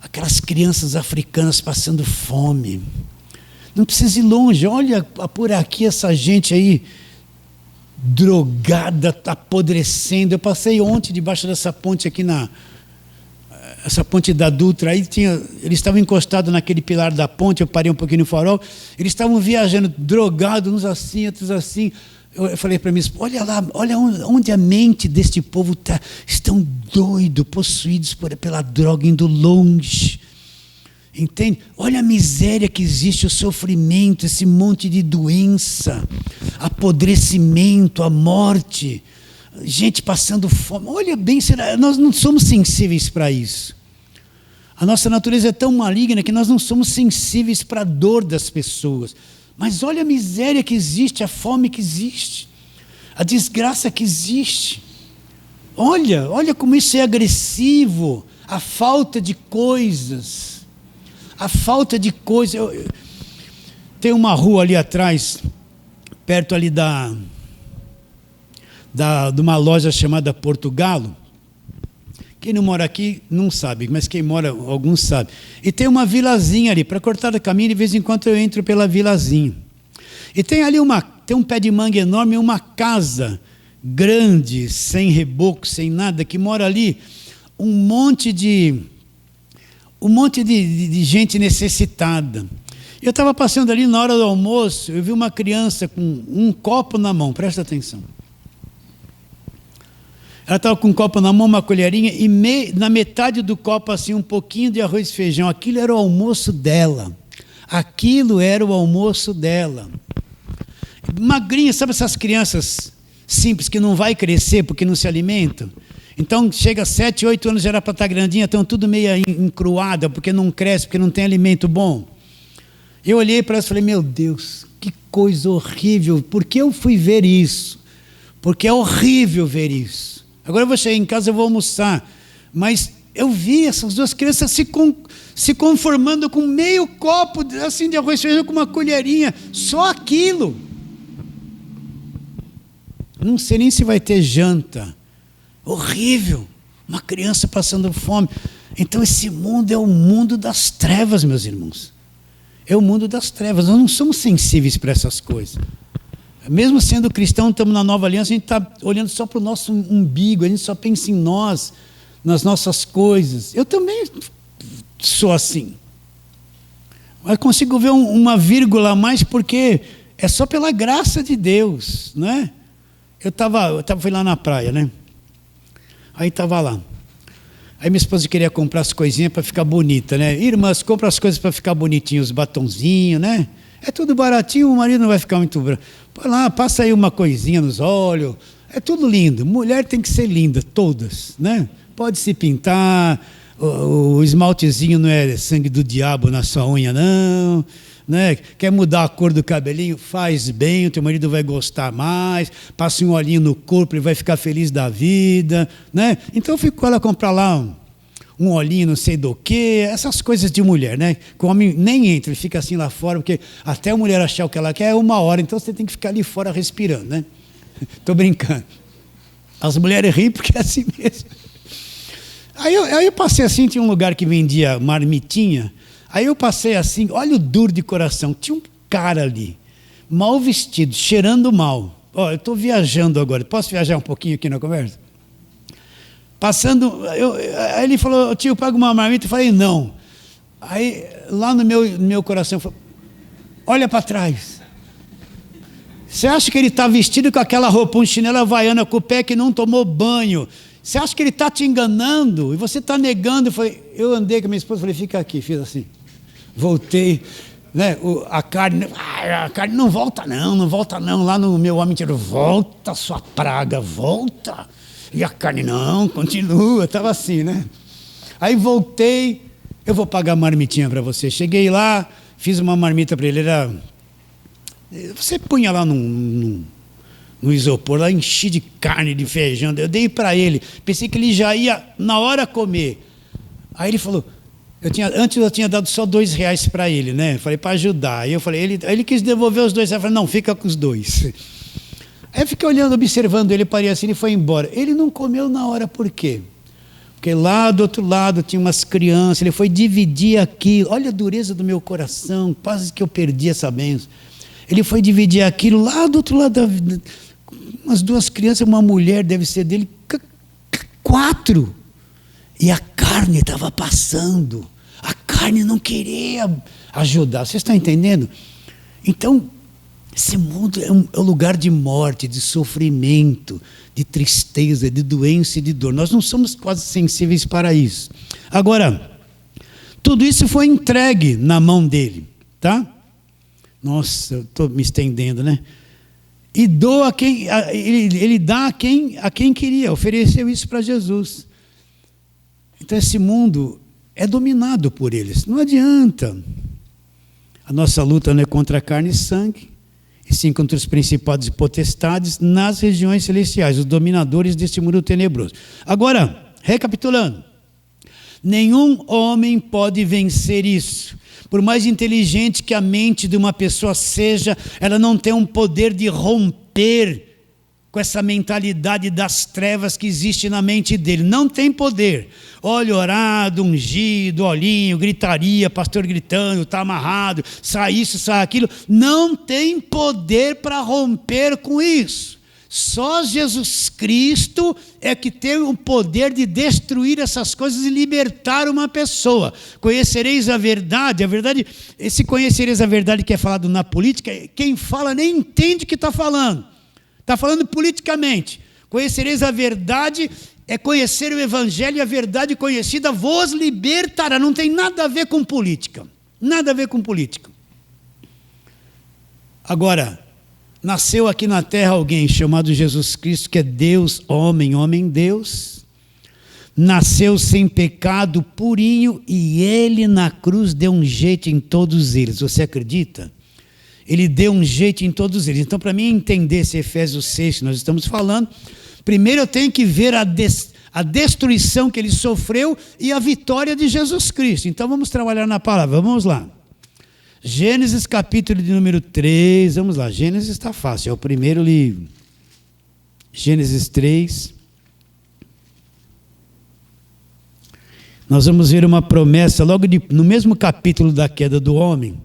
aquelas crianças africanas passando fome. Não precisa ir longe, olha por aqui essa gente aí, drogada, apodrecendo. Eu passei ontem debaixo dessa ponte aqui, essa ponte da Dutra, aí eles estavam encostados naquele pilar da ponte, eu parei um pouquinho no farol, eles estavam viajando, drogados, uns assim, outros assim. Eu falei para mim: olha lá, olha onde a mente deste povo está, estão doidos, possuídos pela droga, indo longe. Entende? Olha a miséria que existe, o sofrimento, esse monte de doença, apodrecimento, a morte, gente passando fome. Olha bem, nós não somos sensíveis para isso. A nossa natureza é tão maligna que nós não somos sensíveis para a dor das pessoas. Mas olha a miséria que existe, a fome que existe, a desgraça que existe. Olha como isso é agressivo, a falta de coisas. A falta de coisas. Tem uma rua ali atrás, perto ali de uma loja chamada Portugalo. Quem não mora aqui não sabe, mas quem mora, alguns sabem. E tem uma vilazinha ali, para cortar o caminho, de vez em quando eu entro pela vilazinha. E tem ali tem um pé de manga enorme, uma casa grande, sem reboco, sem nada, que mora ali um monte de gente necessitada. Eu estava passando ali na hora do almoço, eu vi uma criança com um copo na mão, presta atenção. Ela estava com um copo na mão, uma colherinha, e na metade do copo, assim, um pouquinho de arroz e feijão. Aquilo era o almoço dela. Aquilo era o almoço dela. Magrinha, sabe essas crianças simples que não vai crescer porque não se alimentam? Então, chega a 7, 8 anos, já era para estar grandinha, estão tudo meio encruada, porque não cresce, porque não tem alimento bom. Eu olhei para ela e falei: meu Deus, que coisa horrível. Por que eu fui ver isso? Porque é horrível ver isso. Agora eu vou chegar em casa, eu vou almoçar. Mas eu vi essas duas crianças se conformando com meio copo assim de arroz e feijão com uma colherinha, só aquilo. Não sei nem se vai ter janta. Horrível, uma criança passando fome. Então esse mundo é o mundo das trevas, meus irmãos. É o mundo das trevas. Nós não somos sensíveis para essas coisas. Mesmo sendo cristão, estamos na nova aliança, a gente está olhando só para o nosso umbigo, a gente só pensa em nós, nas nossas coisas. Eu também sou assim. Mas consigo ver uma vírgula a mais porque é só pela graça de Deus, não é? Fui lá na praia, né? Aí estava lá. Aí minha esposa queria comprar as coisinhas para ficar bonita, né? Irmãs, compra as coisas para ficar bonitinho, os batonzinhos, né? É tudo baratinho, o marido não vai ficar muito branco. Põe lá, passa aí uma coisinha nos olhos. É tudo lindo. Mulher tem que ser linda, todas, né? Pode se pintar, o esmaltezinho não é sangue do diabo na sua unha, não. Né? Quer mudar a cor do cabelinho? Faz bem, o teu marido vai gostar mais. Passa um olhinho no corpo, ele vai ficar feliz da vida, né? Então eu fico com ela comprar lá um olhinho não sei do que, essas coisas de mulher, né? Que o homem nem entra, ele fica assim lá fora, porque até a mulher achar o que ela quer é 1 hora, então você tem que ficar ali fora respirando, né? Estou brincando. As mulheres riem porque é assim mesmo. Aí eu passei assim, tinha um lugar que vendia marmitinha. Aí eu passei assim, olha o duro de coração, tinha um cara ali, mal vestido, cheirando mal. Ó, eu estou viajando agora, posso viajar um pouquinho aqui na conversa? Passando, aí ele falou, tio, paga uma marmita? Eu falei, não. Aí lá no meu coração, eu falei, olha para trás. Você acha que ele está vestido com aquela roupa, um chinelo havaiana com o pé que não tomou banho? Você acha que ele está te enganando? E você está negando? Eu andei com a minha esposa, falei, fica aqui, fiz assim. Voltei, né? A carne não volta não. Lá no meu homem inteiro, volta sua praga, volta. E a carne não, continua, estava assim, né? Aí voltei, eu vou pagar marmitinha para você. Cheguei lá, fiz uma marmita para ele, você punha lá no isopor, lá enchi de carne, de feijão, eu dei para ele, pensei que ele já ia na hora comer. Aí ele falou, antes eu tinha dado só R$2 para ele, né? Falei, para ajudar. Aí eu falei, ele quis devolver os R$2, eu falei, não, fica com os 2. Aí eu fiquei olhando, observando ele, parei assim e foi embora. Ele não comeu na hora, por quê? Porque lá do outro lado tinha umas crianças, ele foi dividir aquilo. Olha a dureza do meu coração, quase que eu perdi essa bênção. Ele foi dividir aquilo lá do outro lado, umas 2 crianças, uma mulher, deve ser dele, 4. E a carne estava passando. A carne não queria ajudar. Vocês estão entendendo? Então, esse mundo é um lugar de morte, de sofrimento, de tristeza, de doença e de dor. Nós não somos quase sensíveis para isso. Agora, tudo isso foi entregue na mão dele, tá? Nossa, eu estou me estendendo, né? E ele dá a quem queria, ofereceu isso para Jesus. Então esse mundo é dominado por eles, não adianta. A nossa luta não é contra a carne e sangue, e sim contra os principados e potestades nas regiões celestiais, os dominadores deste mundo tenebroso. Agora, recapitulando, nenhum homem pode vencer isso. Por mais inteligente que a mente de uma pessoa seja, ela não tem um poder de romper com essa mentalidade das trevas que existe na mente dele. Não tem poder. Olho orado, ungido, olhinho, gritaria, pastor gritando, está amarrado, sai isso, sai aquilo. Não tem poder para romper com isso. Só Jesus Cristo é que tem o poder de destruir essas coisas e libertar uma pessoa. Conhecereis a verdade, esse conhecereis a verdade que é falado na política, quem fala nem entende o que está falando. Está falando politicamente. Conhecereis a verdade, é conhecer o Evangelho, e a verdade conhecida vos libertará. Não tem nada a ver com política. Nada a ver com política. Agora, nasceu aqui na terra alguém chamado Jesus Cristo, que é Deus, homem, Deus. Nasceu sem pecado, purinho, e ele na cruz deu um jeito em todos eles. Você acredita? Ele deu um jeito em todos eles. Então, para mim entender esse Efésios 6 que nós estamos falando, primeiro eu tenho que ver a destruição que ele sofreu e a vitória de Jesus Cristo. Então vamos trabalhar na palavra, vamos lá. Gênesis capítulo de número 3, vamos lá, Gênesis está fácil, é o primeiro livro. Gênesis 3. Nós vamos ver uma promessa, logo no mesmo capítulo da queda do homem,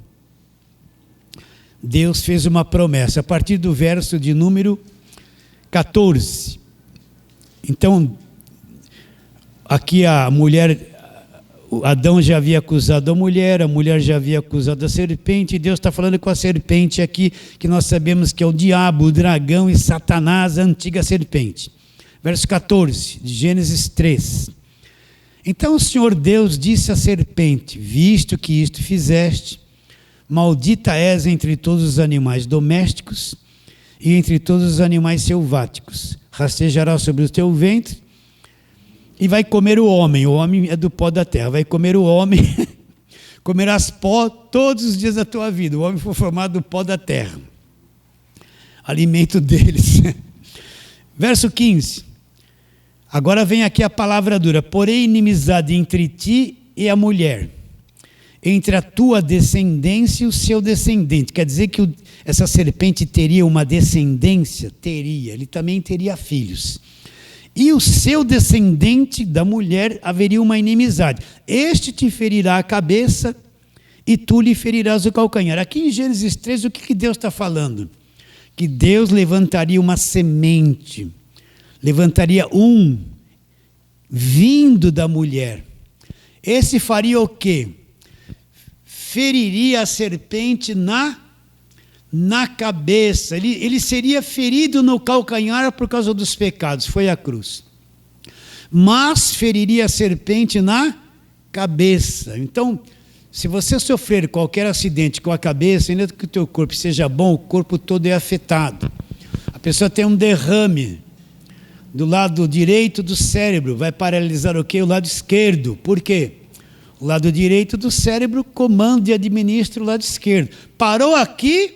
Deus fez uma promessa, a partir do verso de número 14. Então, aqui a mulher, Adão já havia acusado a mulher já havia acusado a serpente, e Deus está falando com a serpente aqui, que nós sabemos que é o diabo, o dragão e Satanás, a antiga serpente. Verso 14, de Gênesis 3. Então o Senhor Deus disse à serpente: visto que isto fizeste, maldita és entre todos os animais domésticos e entre todos os animais selváticos. Rastejará sobre o teu ventre e vai comer o homem é do pó da terra, vai comer o homem, comerás pó todos os dias da tua vida. O homem foi formado do pó da terra, alimento deles. Verso 15. Agora vem aqui a palavra dura: porém inimizade entre ti e a mulher, entre a tua descendência e o seu descendente. Quer dizer que essa serpente teria uma descendência? Teria, ele também teria filhos. E o seu descendente da mulher haveria uma inimizade. Este te ferirá a cabeça e tu lhe ferirás o calcanhar. Aqui em Gênesis 3, o que Deus está falando? Que Deus levantaria uma semente, levantaria um vindo da mulher. Esse faria o quê? Feriria a serpente na cabeça. Ele seria ferido no calcanhar por causa dos pecados, foi a cruz. Mas feriria a serpente na cabeça. Então, se você sofrer qualquer acidente com a cabeça, ainda que o teu corpo seja bom, o corpo todo é afetado. A pessoa tem um derrame do lado direito do cérebro, vai paralisar o quê? O lado esquerdo. Por quê? O lado direito do cérebro comanda e administra o lado esquerdo. Parou aqui.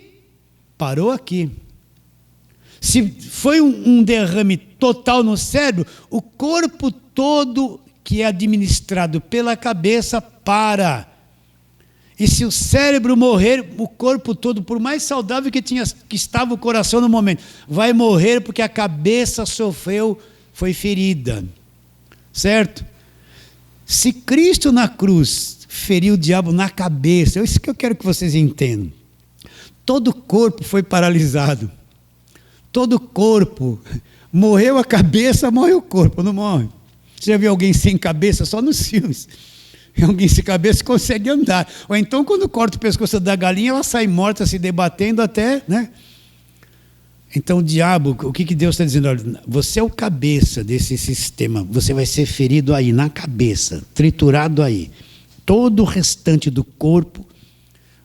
Se foi um derrame total no cérebro, o corpo todo que é administrado pela cabeça para. E se o cérebro morrer, o corpo todo, por mais saudável que estava o coração no momento, vai morrer porque a cabeça sofreu, foi ferida. Certo? Se Cristo na cruz feriu o diabo na cabeça, é isso que eu quero que vocês entendam. Todo o corpo foi paralisado. Todo o corpo. Morreu a cabeça, morre o corpo, não morre. Você já viu alguém sem cabeça? Só nos filmes. Alguém sem cabeça consegue andar. Ou então, quando corta o pescoço da galinha, ela sai morta, se debatendo até, né? Então, o diabo, o que Deus está dizendo? Olha, você é o cabeça desse sistema. Você vai ser ferido aí, na cabeça, triturado aí. Todo o restante do corpo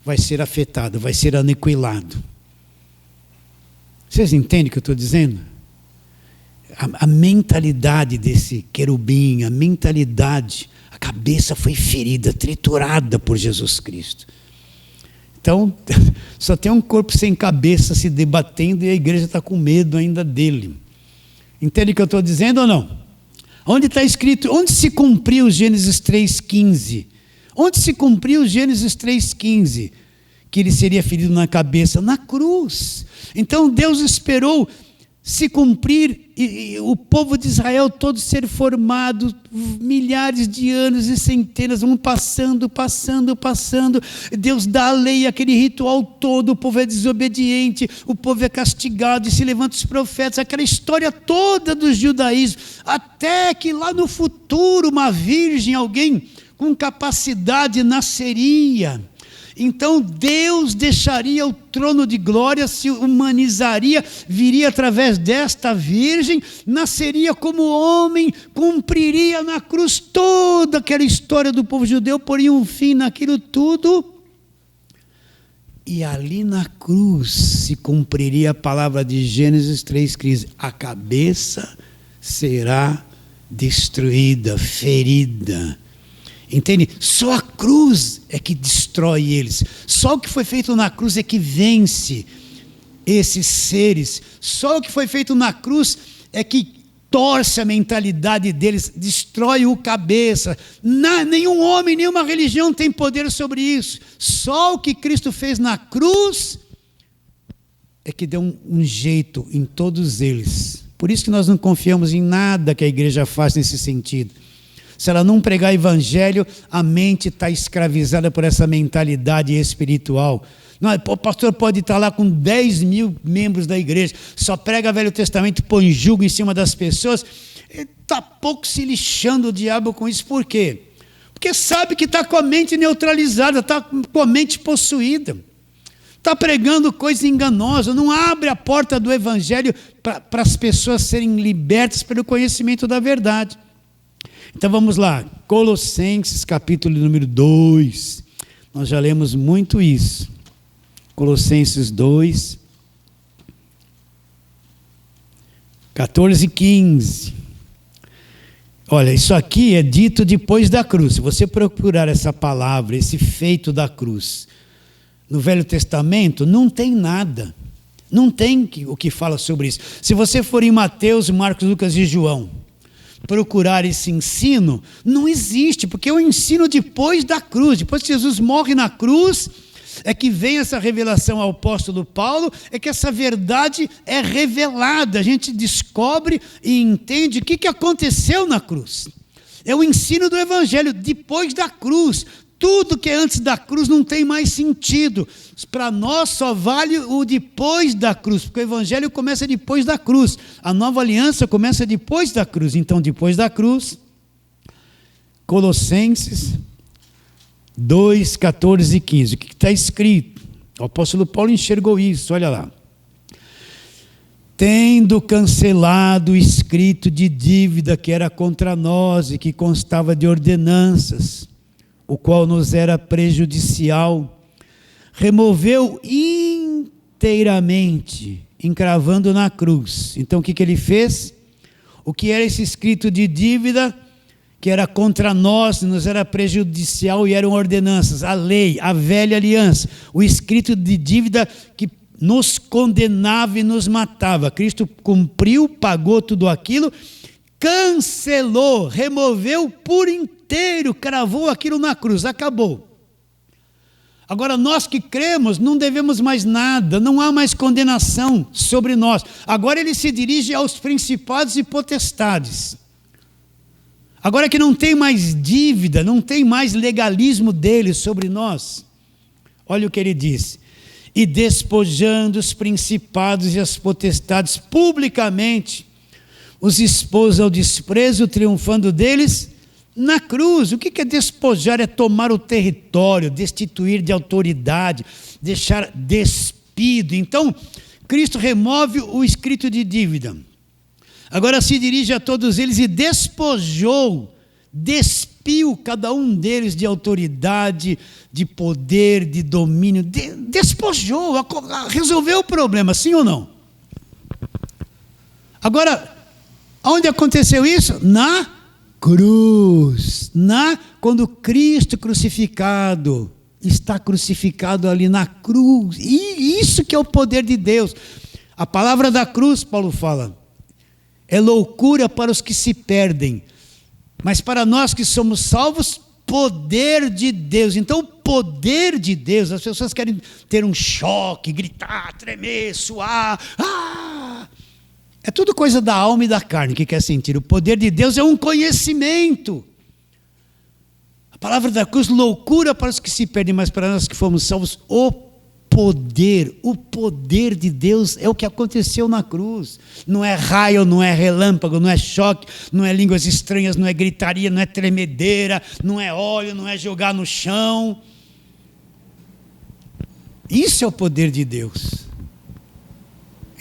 vai ser afetado, vai ser aniquilado. Vocês entendem o que eu estou dizendo? A mentalidade desse querubim, a mentalidade, a cabeça foi ferida, triturada por Jesus Cristo. Então, só tem um corpo sem cabeça se debatendo e a igreja está com medo ainda dele. Entende o que eu estou dizendo ou não? Onde está escrito, onde se cumpriu Gênesis 3,15? Onde se cumpriu Gênesis 3,15? Que ele seria ferido na cabeça? Na cruz. Então Deus esperou se cumprir e o povo de Israel todo ser formado, milhares de anos e centenas, vão passando. Deus dá a lei, aquele ritual todo, o povo é desobediente, o povo é castigado e se levantam os profetas, aquela história toda do judaísmo, até que lá no futuro uma virgem, alguém com capacidade nasceria. Então Deus deixaria o trono de glória, se humanizaria, viria através desta virgem, nasceria como homem, cumpriria na cruz toda aquela história do povo judeu, poria um fim naquilo tudo. E ali na cruz se cumpriria a palavra de Gênesis 3,15: a cabeça será destruída, ferida. Entende? Só a cruz é que destrói eles. Só o que foi feito na cruz é que vence esses seres. Só o que foi feito na cruz é que torce a mentalidade deles, destrói o cabeça. Nenhum homem, nenhuma religião tem poder sobre isso. Só o que Cristo fez na cruz é que deu um jeito em todos eles. Por isso que nós não confiamos em nada que a igreja faz nesse sentido. Se ela não pregar evangelho, a mente está escravizada por essa mentalidade espiritual. Não, o pastor pode estar lá com 10 mil membros da igreja, só prega Velho Testamento, põe jugo em cima das pessoas, está pouco se lixando o diabo com isso. Por quê? Porque sabe que está com a mente neutralizada, está com a mente possuída, está pregando coisa enganosa, não abre a porta do evangelho para as pessoas serem libertas pelo conhecimento da verdade. Então vamos lá, Colossenses capítulo número 2, nós já lemos muito isso. Colossenses 2, 14 e 15. Olha, isso aqui é dito depois da cruz. Se você procurar essa palavra, esse feito da cruz, no Velho Testamento, não tem nada. Não tem o que fala sobre isso. Se você for em Mateus, Marcos, Lucas e João, procurar esse ensino, não existe, porque é o ensino depois da cruz. Depois que Jesus morre na cruz, é que vem essa revelação ao apóstolo Paulo, é que essa verdade é revelada, a gente descobre e entende o que aconteceu na cruz. É o ensino do evangelho depois da cruz. Tudo que é antes da cruz não tem mais sentido. Para nós só vale o depois da cruz, porque o evangelho começa depois da cruz. A nova aliança começa depois da cruz. Então, depois da cruz, Colossenses 2, 14 e 15. O que está escrito? O apóstolo Paulo enxergou isso, olha lá. Tendo cancelado o escrito de dívida que era contra nós e que constava de ordenanças, o qual nos era prejudicial, removeu inteiramente, encravando na cruz. Então o que ele fez? O que era esse escrito de dívida que era contra nós, nos era prejudicial e eram ordenanças, a lei, a velha aliança, o escrito de dívida que nos condenava e nos matava. Cristo cumpriu, pagou tudo aquilo, cancelou, removeu por inteiro, cravou aquilo na cruz, acabou. Agora nós que cremos não devemos mais nada, não há mais condenação sobre nós. Agora ele se dirige aos principados e potestades. Agora que não tem mais dívida, não tem mais legalismo dele sobre nós. Olha o que ele diz. E despojando os principados e as potestades publicamente, os expôs ao desprezo, triunfando deles na cruz. O que é despojar? É tomar o território, destituir de autoridade, deixar despido. Então, Cristo remove o escrito de dívida. Agora se dirige a todos eles e despojou, despiu cada um deles de autoridade, de poder, de domínio, despojou, resolveu o problema, sim ou não? Agora, onde aconteceu isso? Na cruz, quando Cristo crucificado, está crucificado ali na cruz, e isso que é o poder de Deus. A palavra da cruz, Paulo fala, é loucura para os que se perdem, mas para nós que somos salvos, poder de Deus. Então o poder de Deus, as pessoas querem ter um choque, gritar, tremer, suar, é tudo coisa da alma e da carne que quer sentir. O poder de Deus é um conhecimento. A palavra da cruz, loucura para os que se perdem, mas para nós que fomos salvos, o poder de Deus é o que aconteceu na cruz. Não é raio, não é relâmpago, não é choque, não é línguas estranhas, não é gritaria, não é tremedeira, não é óleo, não é jogar no chão. Isso é o poder de Deus.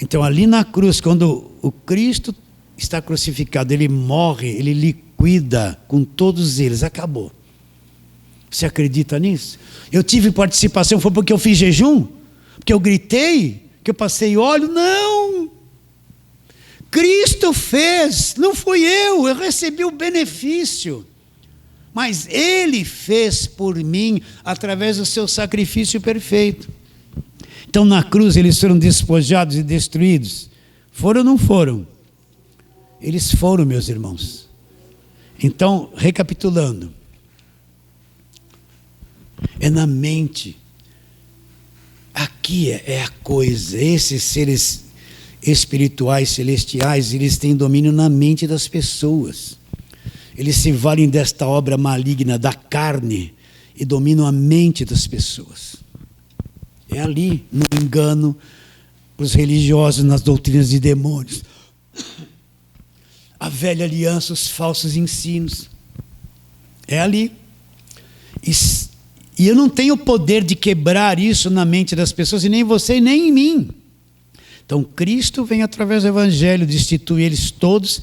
Então ali na cruz, quando o Cristo está crucificado, ele morre, ele liquida com todos eles, acabou. Você acredita nisso? Eu tive participação, foi porque eu fiz jejum? Porque eu gritei? Que eu passei óleo? Não! Cristo fez, não fui eu recebi o benefício. Mas Ele fez por mim, através do seu sacrifício perfeito. Então na cruz eles foram despojados e destruídos? Foram ou não foram? Eles foram, meus irmãos. Então, recapitulando, é na mente. Aqui é a coisa. Esses seres espirituais, celestiais, eles têm domínio na mente das pessoas. Eles se valem desta obra maligna da carne e dominam a mente das pessoas. É ali, no engano, para os religiosos, nas doutrinas de demônios. A velha aliança, os falsos ensinos. É ali. E eu não tenho o poder de quebrar isso na mente das pessoas, e nem você, nem em mim. Então, Cristo vem através do Evangelho, destituir eles todos,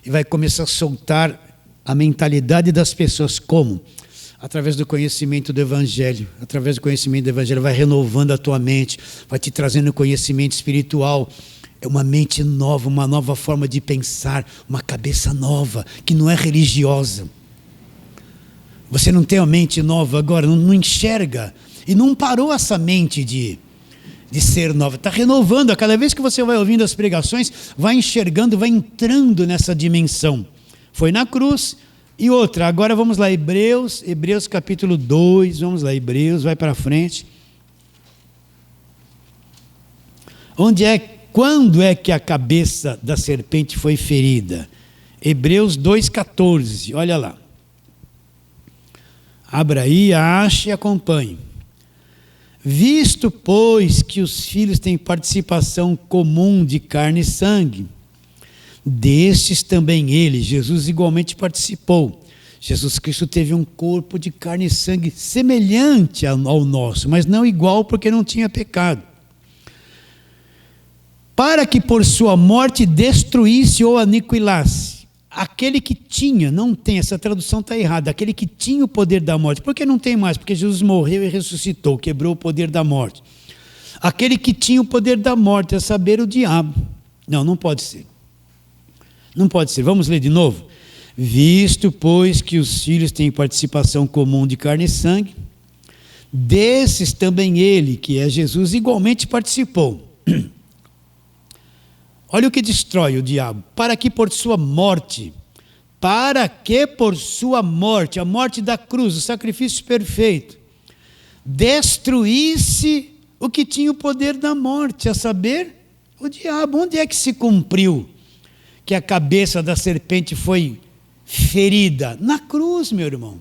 e vai começar a soltar a mentalidade das pessoas. Como? Através do conhecimento do Evangelho. Através do conhecimento do Evangelho, vai renovando a tua mente, vai te trazendo conhecimento espiritual. É uma mente nova, uma nova forma de pensar, uma cabeça nova, que não é religiosa. Você não tem a mente nova agora, não enxerga. E não parou essa mente de ser nova. Está renovando. A cada vez que você vai ouvindo as pregações, vai enxergando, vai entrando nessa dimensão. Foi na cruz. E outra, agora vamos lá, Hebreus capítulo 2, vamos lá, Hebreus, vai para frente. Quando é que a cabeça da serpente foi ferida? Hebreus 2,14, olha lá. Abra aí, ache e acompanhe. Visto, pois, que os filhos têm participação comum de carne e sangue, destes também ele, Jesus, igualmente participou. Jesus Cristo teve um corpo de carne e sangue semelhante ao nosso, mas não igual, porque não tinha pecado. Para que por sua morte destruísse ou aniquilasse aquele que tinha, não tem, essa tradução está errada, aquele que tinha o poder da morte. Por que não tem mais? Porque Jesus morreu e ressuscitou, quebrou o poder da morte. Aquele que tinha o poder da morte, a saber, o diabo. Não pode ser. Não pode ser. Vamos ler de novo. Visto, pois, que os filhos têm participação comum de carne e sangue, desses também ele, que é Jesus, igualmente participou. Olha o que destrói o diabo. Para que por sua morte, a morte da cruz, o sacrifício perfeito, destruísse o que tinha o poder da morte, a saber, o diabo. Onde é que se cumpriu que a cabeça da serpente foi ferida? Na cruz, meu irmão.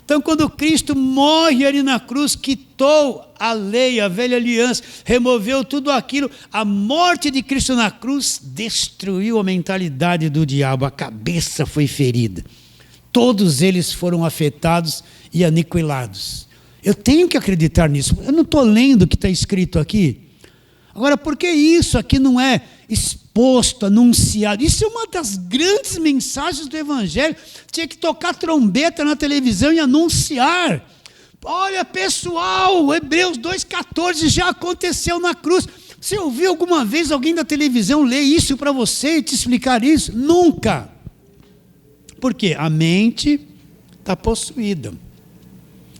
Então, quando Cristo morre ali na cruz, quitou a lei, a velha aliança, removeu tudo aquilo, a morte de Cristo na cruz destruiu a mentalidade do diabo, a cabeça foi ferida. Todos eles foram afetados e aniquilados. Eu tenho que acreditar nisso. Eu não estou lendo o que está escrito aqui. Agora, por que isso aqui não é exposto, anunciado? Isso é uma das grandes mensagens do Evangelho. Tinha que tocar trombeta na televisão e anunciar. Olha, pessoal, Hebreus 2,14 já aconteceu na cruz. Você ouviu alguma vez alguém da televisão ler isso para você e te explicar isso? Nunca. Por quê? A mente está possuída.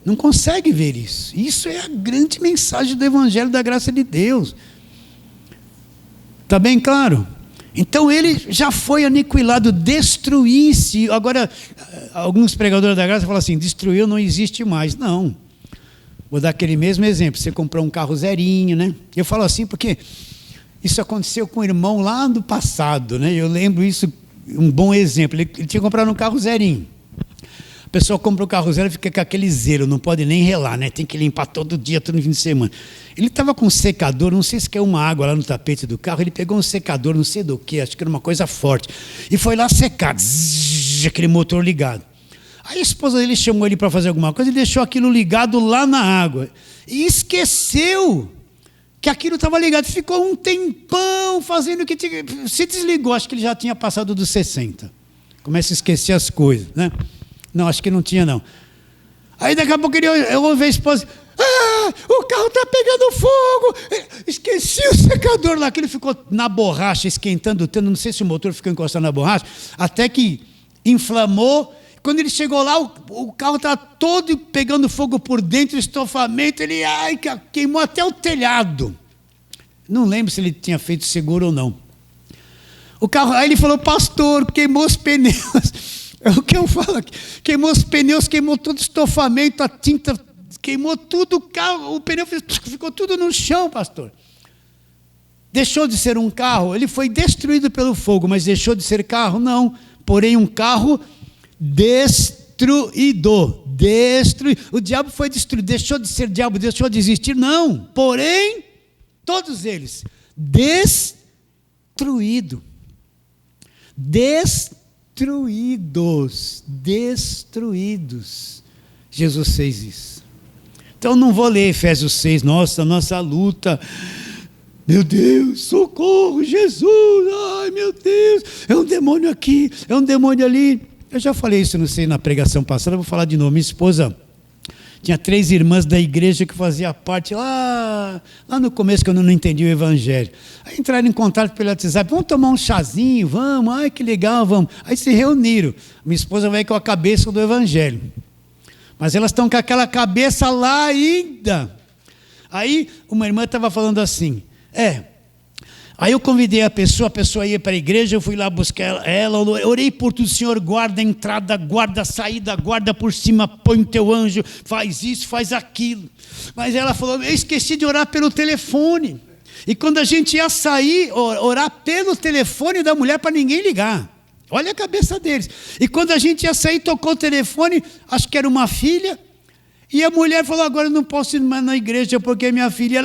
Não consegue ver isso. Isso é a grande mensagem do Evangelho da graça de Deus. Está bem claro? Então ele já foi aniquilado, destruísse. Agora, alguns pregadores da graça falam assim, destruiu, não existe mais. Não. Vou dar aquele mesmo exemplo. Você comprou um carro zerinho, né? Eu falo assim porque isso aconteceu com um irmão lá no passado, né? Eu lembro isso, um bom exemplo. Ele tinha comprado um carro zerinho. A pessoa compra o carro zero e fica com aquele zero, não pode nem relar, né? Tem que limpar todo dia, todo fim de semana. Ele estava com um secador, não sei se caiu uma água lá no tapete do carro, ele pegou um secador, não sei do que, acho que era uma coisa forte, e foi lá secar, aquele motor ligado. Aí a esposa dele chamou ele para fazer alguma coisa e deixou aquilo ligado lá na água. E esqueceu que aquilo estava ligado. Ficou um tempão fazendo o que tinha. Se desligou, acho que ele já tinha passado dos 60. Começa a esquecer as coisas, né? Não, acho que não tinha, não. Aí daqui a pouco eu ouvi a esposa, o carro está pegando fogo. Esqueci o secador lá, que ele ficou na borracha, esquentando tanto, não sei se o motor ficou encostado na borracha, até que inflamou. Quando ele chegou lá, o carro estava todo pegando fogo por dentro, o estofamento, ele queimou até o telhado. Não lembro se ele tinha feito seguro ou não. O carro, aí ele falou, pastor, queimou os pneus. É o que eu falo aqui. Queimou os pneus, queimou todo o estofamento, a tinta, queimou tudo o carro, o pneu ficou tudo no chão, pastor. Deixou de ser um carro? Ele foi destruído pelo fogo, mas deixou de ser carro? Não. Porém, um carro destruído. O diabo foi destruído. Deixou de ser diabo, deixou de existir? Não. Porém, todos eles, destruído. Destruídos. Jesus fez isso. Então não vou ler Efésios 6, nossa luta. Meu Deus, socorro, Jesus, ai meu Deus, é um demônio aqui, é um demônio ali. Eu já falei isso, não sei, na pregação passada, vou falar de novo. Minha esposa tinha 3 irmãs da igreja que fazia parte lá no começo, que eu não entendi o evangelho. Aí entraram em contato pelo WhatsApp, vamos tomar um chazinho, vamos, ai que legal, vamos. Aí se reuniram, minha esposa vai com a cabeça do evangelho, mas elas estão com aquela cabeça lá ainda. Aí uma irmã estava falando assim, aí eu convidei a pessoa ia para a igreja, eu fui lá buscar ela, orei por tudo, Senhor, guarda a entrada, guarda a saída, guarda por cima, põe o teu anjo, faz isso, faz aquilo. Mas ela falou, eu esqueci de orar pelo telefone. E quando a gente ia sair, orar pelo telefone da mulher para ninguém ligar. Olha a cabeça deles. E quando a gente ia sair, tocou o telefone, acho que era uma filha, e a mulher falou, agora eu não posso ir mais na igreja porque minha filha,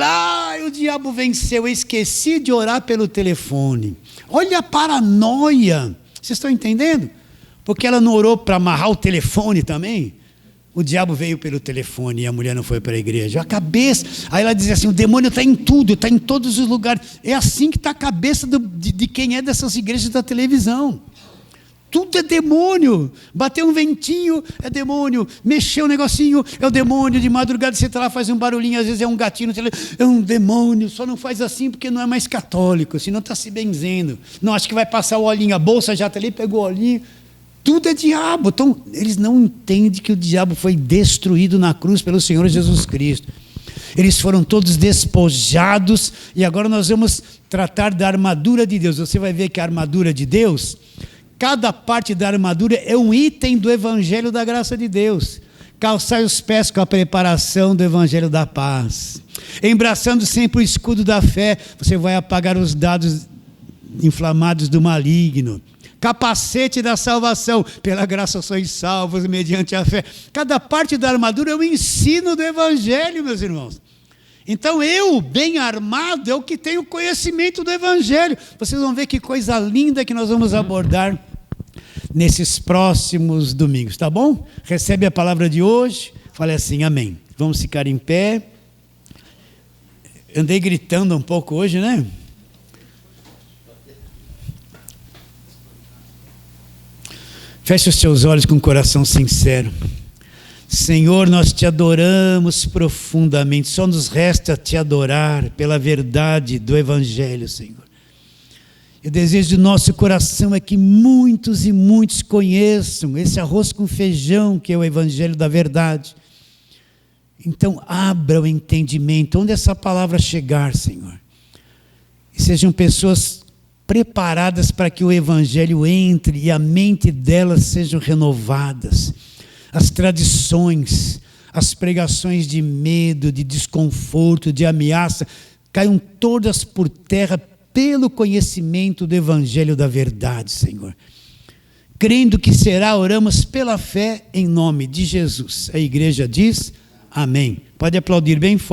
o diabo venceu, eu esqueci de orar pelo telefone. Olha a paranoia, vocês estão entendendo? Porque ela não orou para amarrar o telefone também. O diabo veio pelo telefone e a mulher não foi para a igreja. A cabeça, aí ela dizia assim, o demônio está em tudo, está em todos os lugares. É assim que está a cabeça de quem é dessas igrejas da televisão. Tudo é demônio, bateu um ventinho, é demônio, mexeu um negocinho, é o demônio, de madrugada você está lá, faz um barulhinho, às vezes é um gatinho, é um demônio, só não faz assim porque não é mais católico, senão está se benzendo. Não, acho que vai passar o olhinho, a bolsa já está ali, pegou o olhinho, tudo é diabo. Então, eles não entendem que o diabo foi destruído na cruz pelo Senhor Jesus Cristo. Eles foram todos despojados e agora nós vamos tratar da armadura de Deus. Você vai ver que a armadura de Deus... Cada parte da armadura é um item do evangelho da graça de Deus. Calçai os pés com a preparação do evangelho da paz. Embraçando sempre o escudo da fé, você vai apagar os dados inflamados do maligno. Capacete da salvação, pela graça sois salvos mediante a fé. Cada parte da armadura é um ensino do evangelho, meus irmãos. Então eu, bem armado, é o que tenho conhecimento do evangelho. Vocês vão ver que coisa linda que nós vamos abordar nesses próximos domingos, tá bom? Recebe a palavra de hoje, fale assim, amém. Vamos ficar em pé. Andei gritando um pouco hoje, né? Feche os seus olhos com o coração sincero. Senhor, nós te adoramos profundamente, só nos resta te adorar pela verdade do evangelho, Senhor. O desejo do nosso coração é que muitos e muitos conheçam esse arroz com feijão que é o evangelho da verdade. Então abra o entendimento, onde essa palavra chegar, Senhor, e sejam pessoas preparadas para que o evangelho entre e a mente delas sejam renovadas. As tradições, as pregações de medo, de desconforto, de ameaça, caiam todas por terra pelo conhecimento do evangelho da verdade, Senhor. Crendo que será, oramos pela fé em nome de Jesus. A igreja diz, amém. Pode aplaudir bem forte.